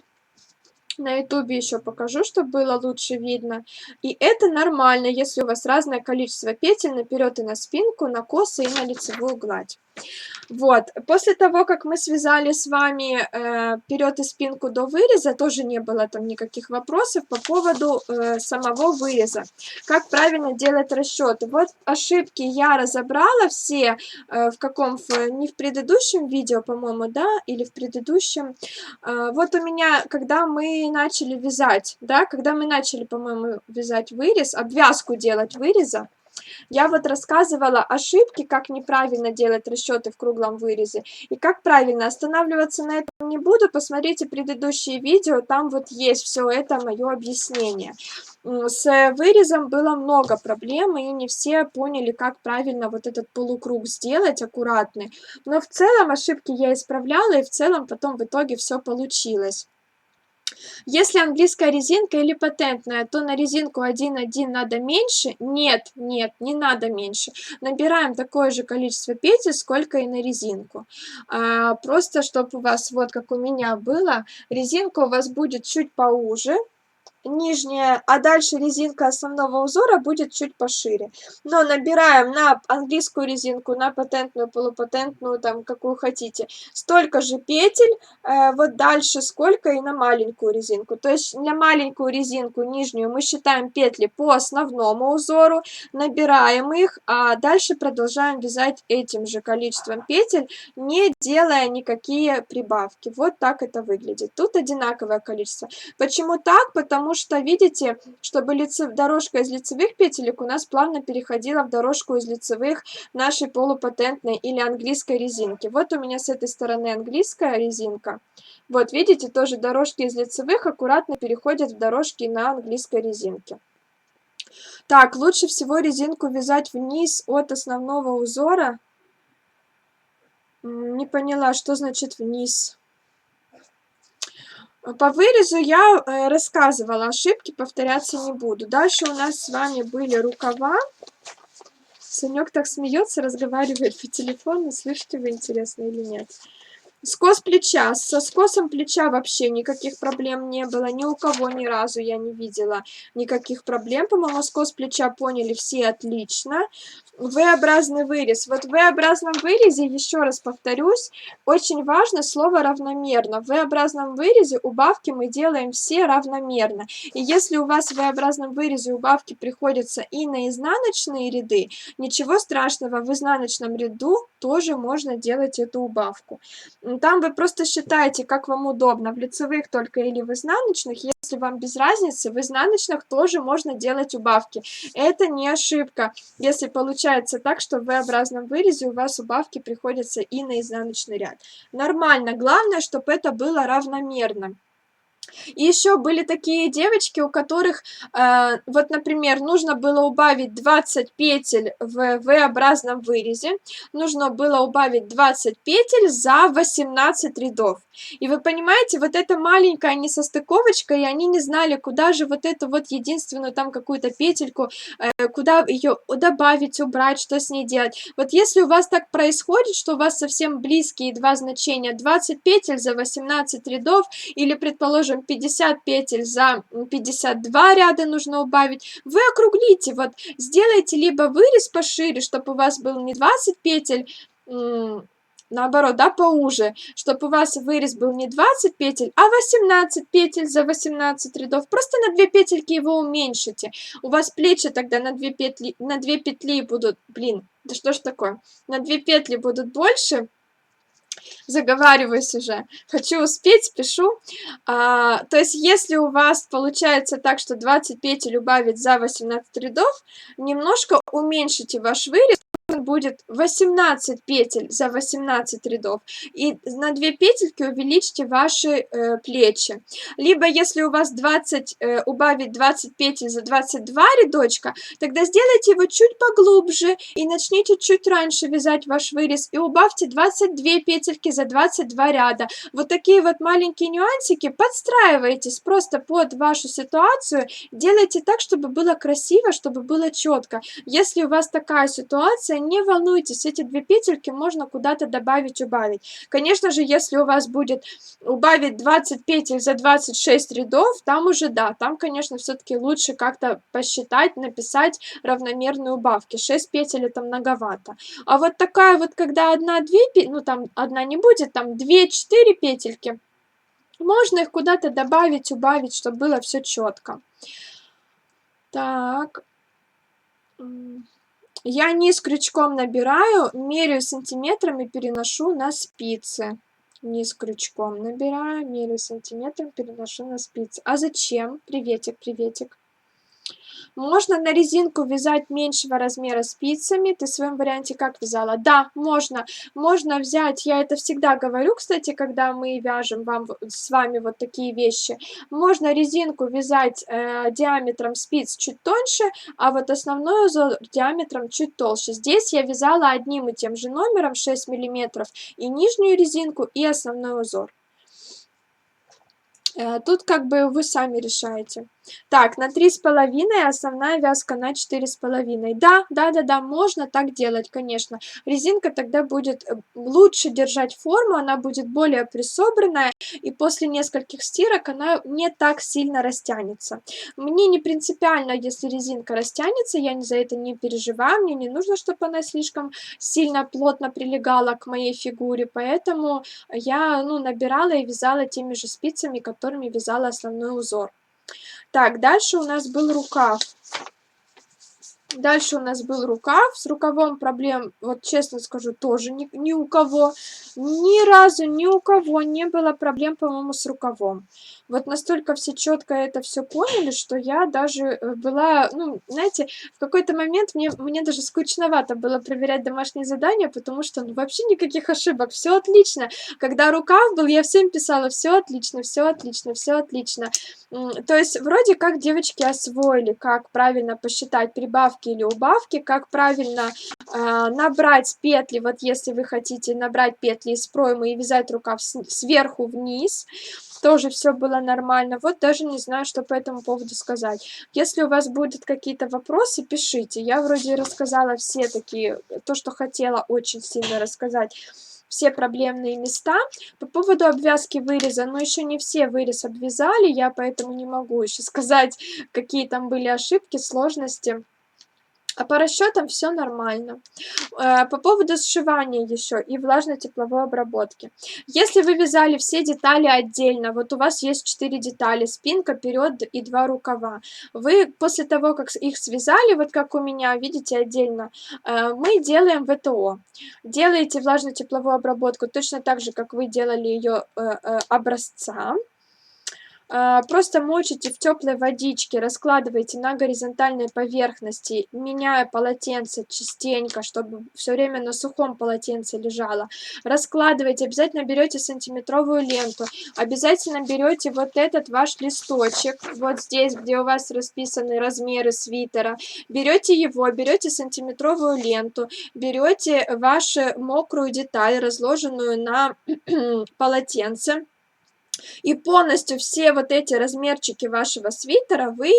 [SPEAKER 1] На ютубе еще покажу, чтобы было лучше видно. И это нормально, если у вас разное количество петель наперед и на спинку, на косы и на лицевую гладь. Вот, после того, как мы связали с вами вперед и спинку до выреза, тоже не было там никаких вопросов по поводу самого выреза. Как правильно делать расчеты. Вот ошибки я разобрала все, не в предыдущем видео, по-моему, да, или в предыдущем. Вот у меня, когда мы начали вязать, да, когда мы начали, по-моему, вязать вырез, обвязку делать выреза, я вот рассказывала ошибки, как неправильно делать расчеты в круглом вырезе и как правильно. Останавливаться на этом не буду, посмотрите предыдущие видео, там вот есть все это мое объяснение. С вырезом было много проблем, и не все поняли, как правильно вот этот полукруг сделать аккуратный. Но в целом ошибки я исправляла, и в целом потом в итоге все получилось. Если английская резинка или патентная, то на резинку 1,1 надо меньше? Нет, нет, не надо меньше. Набираем такое же количество петель, сколько и на резинку. Просто, чтобы у вас, вот как у меня было, резинка у вас будет чуть поуже, нижняя, а дальше резинка основного узора будет чуть пошире. Но набираем на английскую резинку, на патентную, полупатентную, там, какую хотите, столько же петель, вот дальше сколько и на маленькую резинку. То есть на маленькую резинку нижнюю мы считаем петли по основному узору, набираем их, а дальше продолжаем вязать этим же количеством петель, не делая никакие прибавки. Вот так это выглядит. Тут одинаковое количество. Почему так? Потому что, видите, чтобы дорожка из лицевых петелек у нас плавно переходила в дорожку из лицевых нашей полупатентной или английской резинки. Вот у меня с этой стороны английская резинка. Вот, видите, тоже дорожки из лицевых аккуратно переходят в дорожки на английской резинке. Так, лучше всего резинку вязать вниз от основного узора. Не поняла, что значит вниз. По вырезу я рассказывала, ошибки повторяться не буду. Дальше у нас с вами были рукава. Санек так смеется, разговаривает по телефону. Слышите вы, интересно или нет? Скос плеча. Со скосом плеча вообще никаких проблем не было. Ни у кого ни разу я не видела никаких проблем. По-моему, скос плеча поняли все отлично. V-образный вырез. Вот в V-образном вырезе, еще раз повторюсь, очень важно слово равномерно. В V-образном вырезе убавки мы делаем все равномерно. И если у вас в V-образном вырезе убавки приходятся и на изнаночные ряды, ничего страшного, в изнаночном ряду тоже можно делать эту убавку. Там вы просто считаете, как вам удобно, в лицевых только или в изнаночных. Если вам без разницы, в изнаночных тоже можно делать убавки. Это не ошибка, если получается так, что в V-образном вырезе у вас убавки приходятся и на изнаночный ряд. Нормально, главное, чтобы это было равномерно. И еще были такие девочки, у которых, вот, например, нужно было убавить 20 петель в V-образном вырезе, нужно было убавить 20 петель за 18 рядов. И вы понимаете, вот эта маленькая несостыковочка, и они не знали, куда же вот эту вот единственную там какую-то петельку, куда ее добавить, убрать, что с ней делать. Вот если у вас так происходит, что у вас совсем близкие два значения, 20 петель за 18 рядов, или, предположим, 50 петель за 52 ряда нужно убавить, вы округлите, вот сделайте либо вырез пошире, чтобы у вас был не 20 петель, наоборот, да, поуже, чтобы у вас вырез был не 20 петель, а 18 петель за 18 рядов. Просто на 2 петельки его уменьшите. У вас плечи тогда на 2 петли будут, блин, да что ж такое, на 2 петли будут больше. Заговариваюсь уже, хочу успеть, спешу. То есть, если у вас получается так, что 20 петель убавить за 18 рядов, немножко уменьшите ваш вырез, будет 18 петель за 18 рядов, и на 2 петельки увеличьте ваши плечи. Либо, если у вас убавить 20 петель за 22 рядочка, тогда сделайте его чуть поглубже и начните чуть раньше вязать ваш вырез, и убавьте 22 петельки за 22 ряда. Вот такие вот маленькие нюансики, подстраивайтесь просто под вашу ситуацию, делайте так, чтобы было красиво, чтобы было четко. Если у вас такая ситуация, не волнуйтесь, эти 2 петельки можно куда-то добавить, убавить. Конечно же, если у вас будет убавить 20 петель за 26 рядов, там уже, да, там, конечно, все-таки лучше как-то посчитать, написать равномерные убавки. 6 петель это многовато. А вот такая вот, когда одна-две, ну там одна не будет, там 2-4 петельки, можно их куда-то добавить, убавить, чтобы было все четко. Так. Я низ крючком набираю, меряю сантиметрами, переношу на спицы. Низ крючком набираю, меряю сантиметром, переношу на спицы. А зачем? Приветик, приветик. Можно на резинку вязать меньшего размера спицами. Ты в своем варианте как вязала? Да, можно. Можно взять, я это всегда говорю, кстати, когда мы вяжем с вами вот такие вещи. Можно резинку вязать диаметром спиц чуть тоньше, а вот основной узор диаметром чуть толще. Здесь я вязала одним и тем же номером 6 мм и нижнюю резинку, и основной узор. Тут как бы вы сами решаете. Так, на 3,5, основная вязка на 4,5. Да, да-да-да, можно так делать, конечно. Резинка тогда будет лучше держать форму, она будет более присобранная, и после нескольких стирок она не так сильно растянется. Мне не принципиально, если резинка растянется, я за это не переживаю, мне не нужно, чтобы она слишком сильно плотно прилегала к моей фигуре, поэтому я, ну, набирала и вязала теми же спицами, которыми вязала основной узор. Так, дальше у нас был рукав. Дальше у нас был рукав. С рукавом проблем, вот честно скажу, тоже ни у кого. Ни разу ни у кого не было проблем, по-моему, с рукавом. Вот настолько все четко это все поняли, что я даже была, ну, знаете, в какой-то момент мне даже скучновато было проверять домашние задания, потому что ну, вообще никаких ошибок, все отлично. Когда рукав был, я всем писала, все отлично, все отлично, все отлично. То есть вроде как девочки освоили, как правильно посчитать прибавки или убавки, как правильно набрать петли, вот если вы хотите набрать петли из проймы и вязать рукав сверху вниз, тоже все было нормально. Вот даже не знаю, что по этому поводу сказать. Если у вас будут какие-то вопросы, пишите. Я вроде рассказала все такие, то, что хотела очень сильно рассказать, все проблемные места. По поводу обвязки выреза, но еще не все вырез обвязали, я поэтому не могу еще сказать, какие там были ошибки, сложности. А по расчетам все нормально. По поводу сшивания еще и влажно-тепловой обработки. Если вы вязали все детали отдельно, вот у вас есть 4 детали, спинка, перед и 2 рукава. Вы после того, как их связали, вот как у меня, видите, отдельно, мы делаем ВТО. Делаете влажно-тепловую обработку точно так же, как вы делали ее образца. Просто мочите в теплой водичке, раскладываете на горизонтальной поверхности, меняя полотенце частенько, чтобы все время на сухом полотенце лежало. Раскладывайте, обязательно берете сантиметровую ленту, обязательно берете вот этот ваш листочек, вот здесь, где у вас расписаны размеры свитера, берете его, берете сантиметровую ленту, берете вашу мокрую деталь, разложенную на полотенце, и полностью все вот эти размерчики вашего свитера вы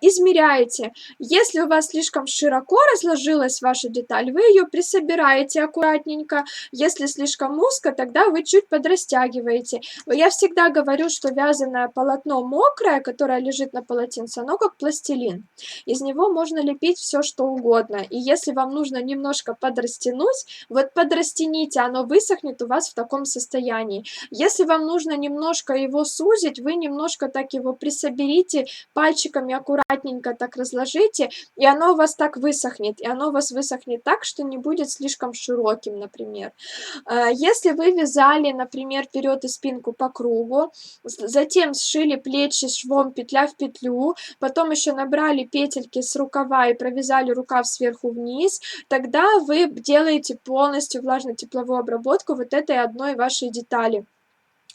[SPEAKER 1] измеряете. Если у вас слишком широко разложилась ваша деталь, вы ее присобираете аккуратненько. Если слишком узко, тогда вы чуть подрастягиваете. Я всегда говорю, что вязаное полотно мокрое, которое лежит на полотенце, оно как пластилин. Из него можно лепить все, что угодно. И если вам нужно немножко подрастянуть, вот подрастяните, оно высохнет у вас в таком состоянии. Если вам нужно немножко его сузить, вы немножко так его присоберите, пальчиками аккуратненько так разложите, и оно у вас так высохнет. И оно у вас высохнет так, что не будет слишком широким, например. Если вы вязали, например, вперед и спинку по кругу, затем сшили плечи швом петля в петлю, потом еще набрали петельки с рукава и провязали рукав сверху вниз, тогда вы делаете полностью влажно-тепловую обработку вот этой одной вашей детали.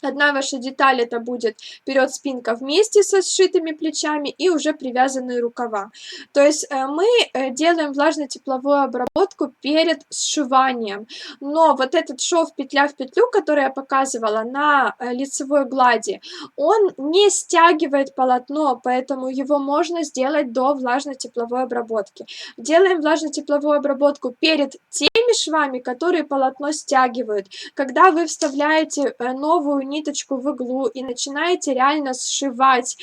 [SPEAKER 1] Одна ваша деталь это будет вперед спинка вместе со сшитыми плечами и уже привязанные рукава. То есть мы делаем влажно-тепловую обработку перед сшиванием. Но вот этот шов петля в петлю, который я показывала на лицевой глади, он не стягивает полотно, поэтому его можно сделать до влажно-тепловой обработки. Делаем влажно-тепловую обработку перед теми швами, которые полотно стягивают. Когда вы вставляете новую ниточку в иглу и начинаете реально сшивать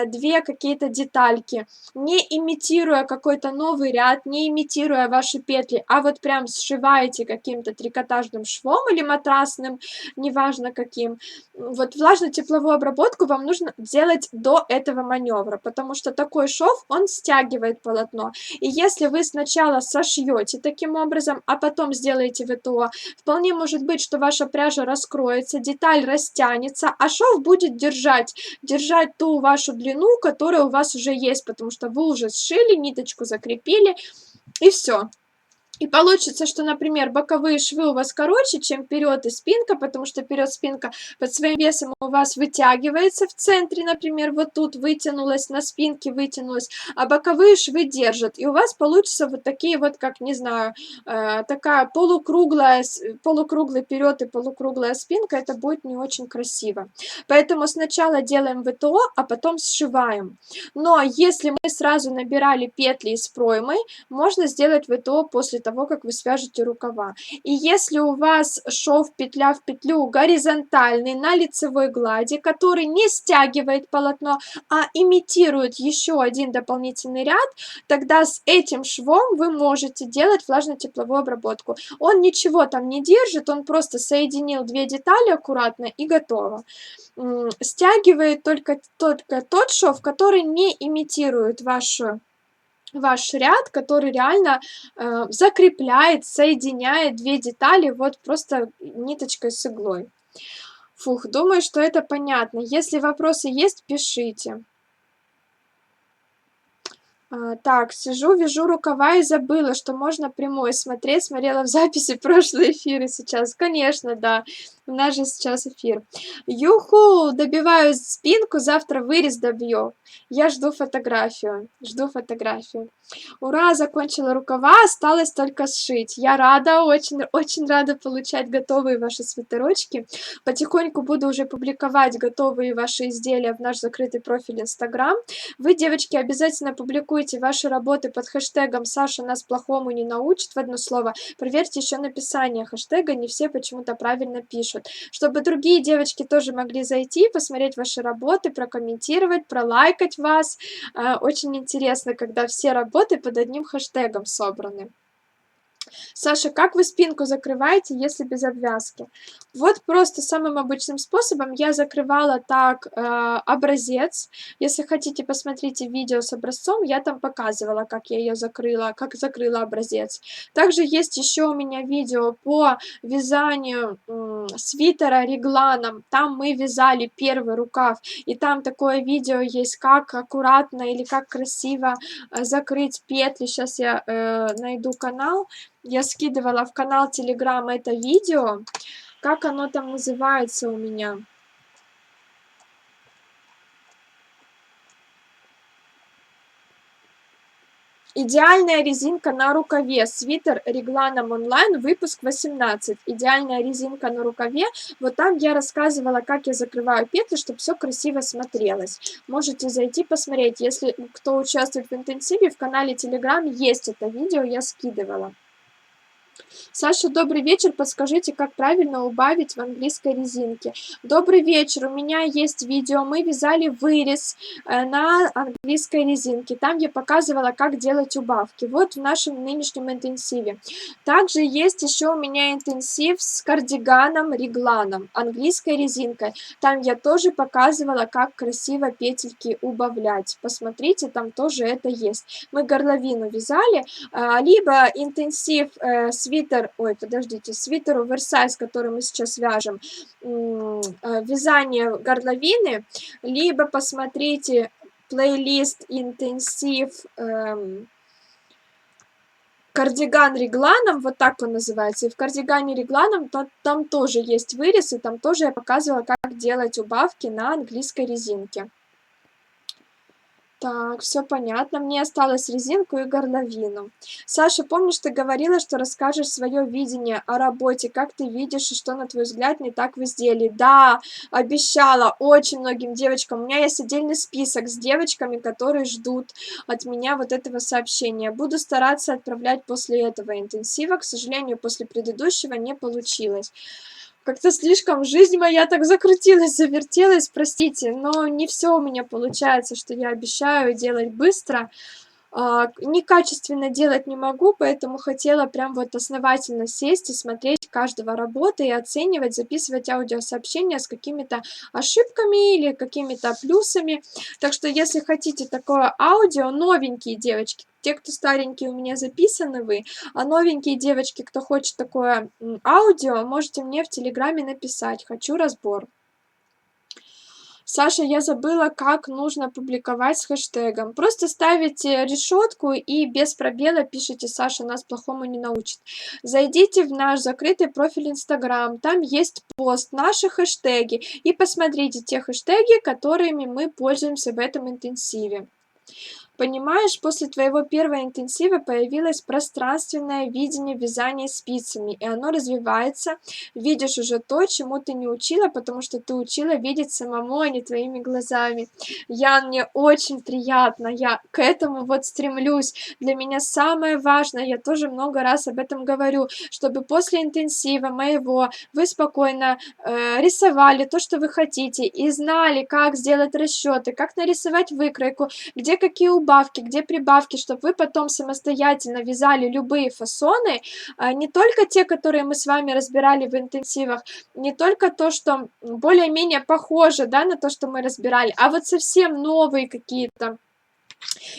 [SPEAKER 1] две какие-то детальки, не имитируя какой-то новый ряд, не имитируя ваши петли, а вот прям сшиваете каким-то трикотажным швом или матрасным, неважно каким. Вот влажно-тепловую обработку вам нужно делать до этого маневра, потому что такой шов, он стягивает полотно. И если вы сначала сошьете таким образом, а потом сделаете ВТО, вполне может быть, что ваша пряжа раскроется, деталь растянется, а шов будет держать ту вашу длину, которая у вас уже есть, потому что вы уже сшили, ниточку закрепили, и все. И получится, что, например, боковые швы у вас короче, чем вперед и спинка, потому что вперед спинка под своим весом у вас вытягивается в центре, например, вот тут вытянулась, на спинке вытянулась, а боковые швы держат. И у вас получится вот такие вот, как, не знаю, такая полукруглый вперед и полукруглая спинка, это будет не очень красиво. Поэтому сначала делаем ВТО, а потом сшиваем. Но если мы сразу набирали петли из проймы, можно сделать ВТО после того, как вы свяжете рукава. И если у вас шов петля в петлю горизонтальный на лицевой глади, который не стягивает полотно, а имитирует еще один дополнительный ряд, тогда с этим швом вы можете делать влажно-тепловую обработку. Он ничего там не держит, он просто соединил две детали аккуратно и готово. Стягивает только тот шов, который не имитирует ваш ряд, который реально закрепляет, соединяет две детали вот просто ниточкой с иглой. Фух, думаю, что это понятно. Если вопросы есть, пишите. Так, сижу, вяжу рукава и забыла, что можно прямой смотреть. Смотрела в записи прошлые эфиры сейчас. Конечно, да. У нас же сейчас эфир. Юху, добиваю спинку, завтра вырез добью. Я жду фотографию. Жду фотографию. Ура, закончила рукава, осталось только сшить. Я рада, очень рада получать готовые ваши свитерочки. Потихоньку буду уже публиковать готовые ваши изделия в наш закрытый профиль Инстаграм. Вы, девочки, обязательно публикуйте ваши работы под хэштегом «Саша нас плохому не научит» в одно слово. Проверьте еще написание хэштега, не все почему-то правильно пишут. Чтобы другие девочки тоже могли зайти, посмотреть ваши работы, прокомментировать, пролайкать вас. Очень интересно, когда все работы под одним хэштегом собраны. Саша, как вы спинку закрываете, если без обвязки? Вот просто самым обычным способом я закрывала так образец. Если хотите, посмотрите видео с образцом, я там показывала, как я ее закрыла, как закрыла образец. Также есть еще у меня видео по вязанию свитера регланом. Там мы вязали первый рукав, и там такое видео есть, как аккуратно или как красиво закрыть петли. Сейчас я найду канал. Я скидывала в канал Telegram это видео. Как оно там называется у меня? Идеальная резинка на рукаве. Свитер регланом онлайн, выпуск 18. Идеальная резинка на рукаве. Вот там я рассказывала, как я закрываю петли, чтобы все красиво смотрелось. Можете зайти посмотреть. Если кто участвует в интенсиве, в канале Telegram есть это видео, я скидывала. Саша, добрый вечер. Подскажите, как правильно убавить в английской резинке? Добрый вечер. У меня есть видео. Мы вязали вырез на английской резинке. Там я показывала, как делать убавки. Вот в нашем нынешнем интенсиве. Также есть еще у меня интенсив с кардиганом регланом, английской резинкой. Там я тоже показывала, как красиво петельки убавлять. Посмотрите, там тоже это есть. Мы горловину вязали, либо интенсив свитер оверсайз, который мы сейчас вяжем, вязание горловины, либо посмотрите плейлист интенсив кардиган регланом, вот так он называется, и в кардигане регланом там тоже есть вырез, и там тоже я показывала, как делать убавки на английской резинке. Так, все понятно. Мне осталось резинку и горловину. Саша, помнишь, ты говорила, что расскажешь свое видение о работе, как ты видишь и что, на твой взгляд, не так в изделии? Да, обещала очень многим девочкам. У меня есть отдельный список с девочками, которые ждут от меня вот этого сообщения. Буду стараться отправлять после этого интенсива. К сожалению, после предыдущего не получилось. Как-то слишком жизнь моя так закрутилась, завертелась, простите, но не все у меня получается, что я обещаю делать быстро. Некачественно делать не могу, поэтому хотела прям вот основательно сесть и смотреть каждого работы и оценивать, записывать аудиосообщения с какими-то ошибками или какими-то плюсами. Так что, если хотите такое аудио, новенькие девочки, те, кто старенькие, у меня записаны вы, а новенькие девочки, кто хочет такое аудио, можете мне в Телеграме написать «Хочу разбор». Саша, я забыла, как нужно публиковать с хэштегом. Просто ставите решетку и без пробела пишите «Саша нас плохому не научит». Зайдите в наш закрытый профиль Инстаграм, там есть пост, наши хэштеги, и посмотрите те хэштеги, которыми мы пользуемся в этом интенсиве. Понимаешь, после твоего первого интенсива появилось пространственное видение вязания спицами, и оно развивается. Видишь уже то, чему ты не учила, потому что ты учила видеть самому, а не твоими глазами. Мне очень приятно, я к этому вот стремлюсь. Для меня самое важное, я тоже много раз об этом говорю, чтобы после интенсива моего вы спокойно рисовали то, что вы хотите, и знали, как сделать расчеты, как нарисовать выкройку, где какие убавки, где прибавки, чтобы вы потом самостоятельно вязали любые фасоны, не только те, которые мы с вами разбирали в интенсивах, не только то, что более-менее похоже, да, на то, что мы разбирали, а вот совсем новые какие-то.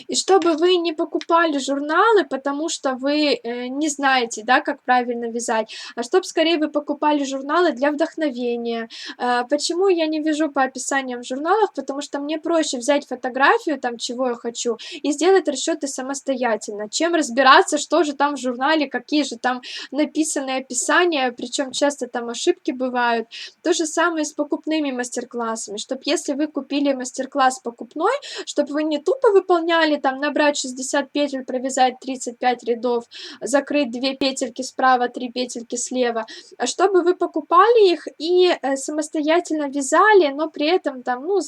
[SPEAKER 1] И чтобы вы не покупали журналы, потому что вы не знаете, да, как правильно вязать, а чтобы скорее вы покупали журналы для вдохновения. Почему я не вяжу по описаниям в журналах? Потому что мне проще взять фотографию, там, чего я хочу, и сделать расчеты самостоятельно, чем разбираться, что же там в журнале, какие же там написаны описания, причем часто там ошибки бывают. То же самое с покупными мастер-классами, чтобы если вы купили мастер-класс покупной, чтобы вы не тупо выполняли, там, набрать 60 петель, провязать 35 рядов, закрыть 2 петельки справа, 3 петельки слева, а чтобы вы покупали их и самостоятельно вязали, но при этом там, ну,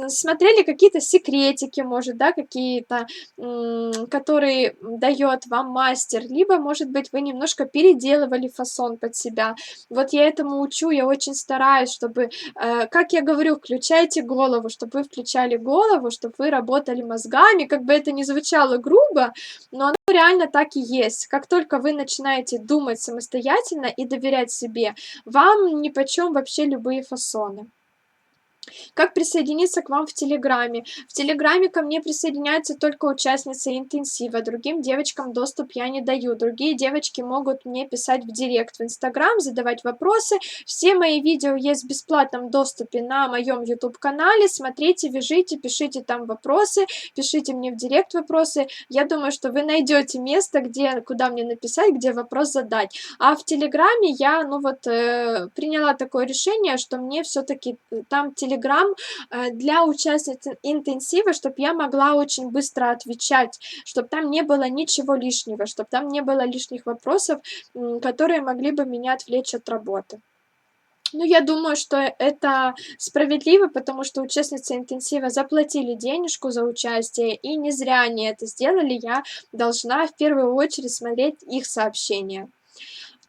[SPEAKER 1] смотрели какие-то секретики, может, да, какие-то, которые дает вам мастер, либо, может быть, вы немножко переделывали фасон под себя. Вот я этому учу, я очень стараюсь, чтобы, как я говорю, включайте голову, чтобы вы включали голову, чтобы вы работали мозгами, как бы это ни звучало грубо, но оно реально так и есть. Как только вы начинаете думать самостоятельно и доверять себе, вам нипочем вообще любые фасоны. Как присоединиться к вам в Телеграме? В Телеграме ко мне присоединяются только участницы интенсива, другим девочкам доступ я не даю. Другие девочки могут мне писать в директ в Инстаграм, задавать вопросы. Все мои видео есть в бесплатном доступе на моем YouTube-канале. Смотрите, вяжите, пишите там вопросы, пишите мне в директ вопросы. Я думаю, что вы найдете место, куда мне написать, где вопрос задать. А в Телеграме я, приняла такое решение, что мне все-таки там Телеграм для участниц интенсива, чтобы я могла очень быстро отвечать, чтобы там не было ничего лишнего, чтобы там не было лишних вопросов, которые могли бы меня отвлечь от работы. Ну, я думаю, что это справедливо, потому что участницы интенсива заплатили денежку за участие, и не зря они это сделали. Я должна в первую очередь смотреть их сообщения.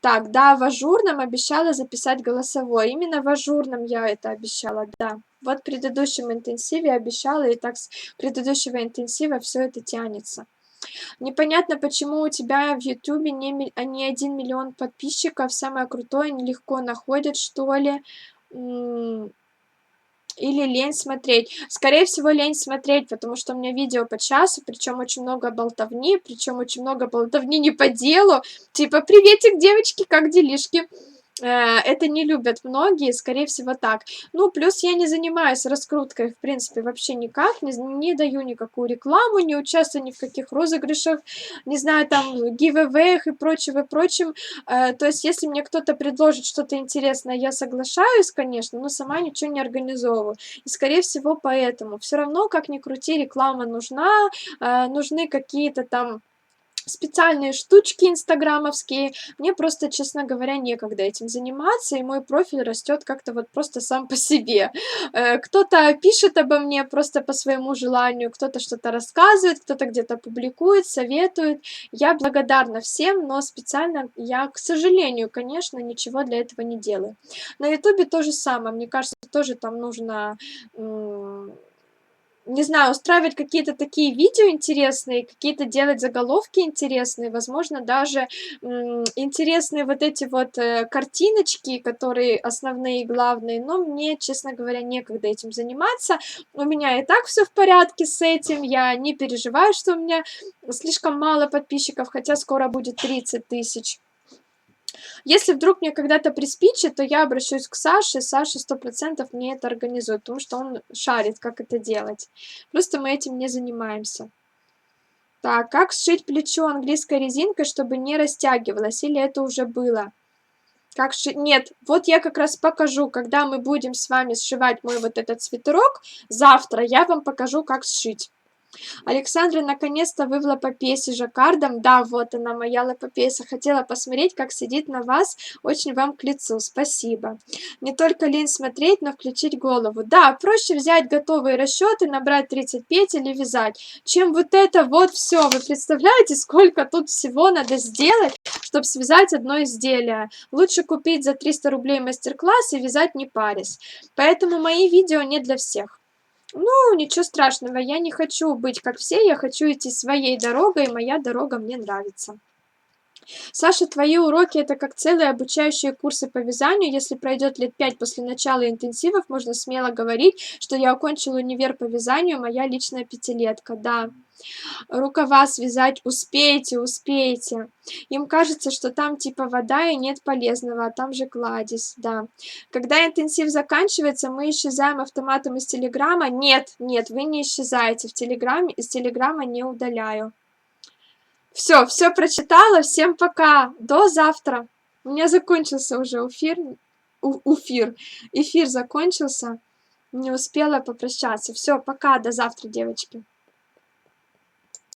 [SPEAKER 1] Так, да, в ажурном обещала записать голосовой. Именно в ажурном я это обещала, да. Вот в предыдущем интенсиве обещала, и так с предыдущего интенсива все это тянется. Непонятно, почему у тебя в Ютубе не 1 миллион подписчиков. Самое крутое нелегко находят, что ли. Или лень смотреть. Скорее всего, лень смотреть, потому что у меня видео по часу, причем очень много болтовни, не по делу. Типа, приветик, девочки, как делишки? Это не любят многие, скорее всего, так. Ну, плюс я не занимаюсь раскруткой, в принципе, вообще никак, не даю никакую рекламу, не участвую ни в каких розыгрышах, не знаю, там, гивэвэях и прочим. То есть, если мне кто-то предложит что-то интересное, я соглашаюсь, конечно, но сама ничего не организовываю. И, скорее всего, поэтому. Все равно, как ни крути, реклама нужна, нужны какие-то там специальные штучки инстаграмовские. Мне просто, честно говоря, некогда этим заниматься, и мой профиль растет как-то вот просто сам по себе. Кто-то пишет обо мне просто по своему желанию, кто-то что-то рассказывает, кто-то где-то публикует, советует. Я благодарна всем, но специально я, к сожалению, конечно, ничего для этого не делаю. На ютубе то же самое. Мне кажется, тоже там нужно не знаю, устраивать какие-то такие видео интересные, какие-то делать заголовки интересные, возможно, даже интересные вот эти вот картиночки, которые основные и главные, но мне, честно говоря, некогда этим заниматься. У меня и так все в порядке с этим, я не переживаю, что у меня слишком мало подписчиков, хотя скоро будет 30 000. Если вдруг мне когда-то приспичит, то я обращусь к Саше. Саша 100% мне это организует, потому что он шарит, как это делать. Просто мы этим не занимаемся. Так, как сшить плечо английской резинкой, чтобы не растягивалось? Или это уже было? Как сшить? Нет, вот я как раз покажу, когда мы будем с вами сшивать мой вот этот свитерок. Завтра я вам покажу, как сшить. Александра, наконец-то вы в лапопесе жаккардом. Да, вот она, моя лапопеса. Хотела посмотреть, как сидит на вас. Очень вам к лицу. Спасибо. Не только лень смотреть, но включить голову. Да, проще взять готовые расчеты, набрать 30 петель и вязать, чем вот это вот все. Вы представляете, сколько тут всего надо сделать, чтобы связать одно изделие? Лучше купить за 300 рублей мастер-класс и вязать не парясь. Поэтому мои видео не для всех. Ну, ничего страшного, я не хочу быть как все, я хочу идти своей дорогой, и моя дорога мне нравится. Саша, твои уроки это как целые обучающие курсы по вязанию. Если пройдет лет 5 после начала интенсивов, можно смело говорить, что я окончила универ по вязанию, моя личная пятилетка, да. Рукава связать успейте, успейте. Им кажется, что там типа вода и нет полезного, а там же кладезь, да. Когда интенсив заканчивается, мы исчезаем автоматом из Телеграма. Нет, нет, вы не исчезаете в Телеграме, из Телеграма не удаляю. Все прочитала, всем пока, до завтра. У меня закончился уже эфир закончился, не успела попрощаться. Все, пока, до завтра, девочки.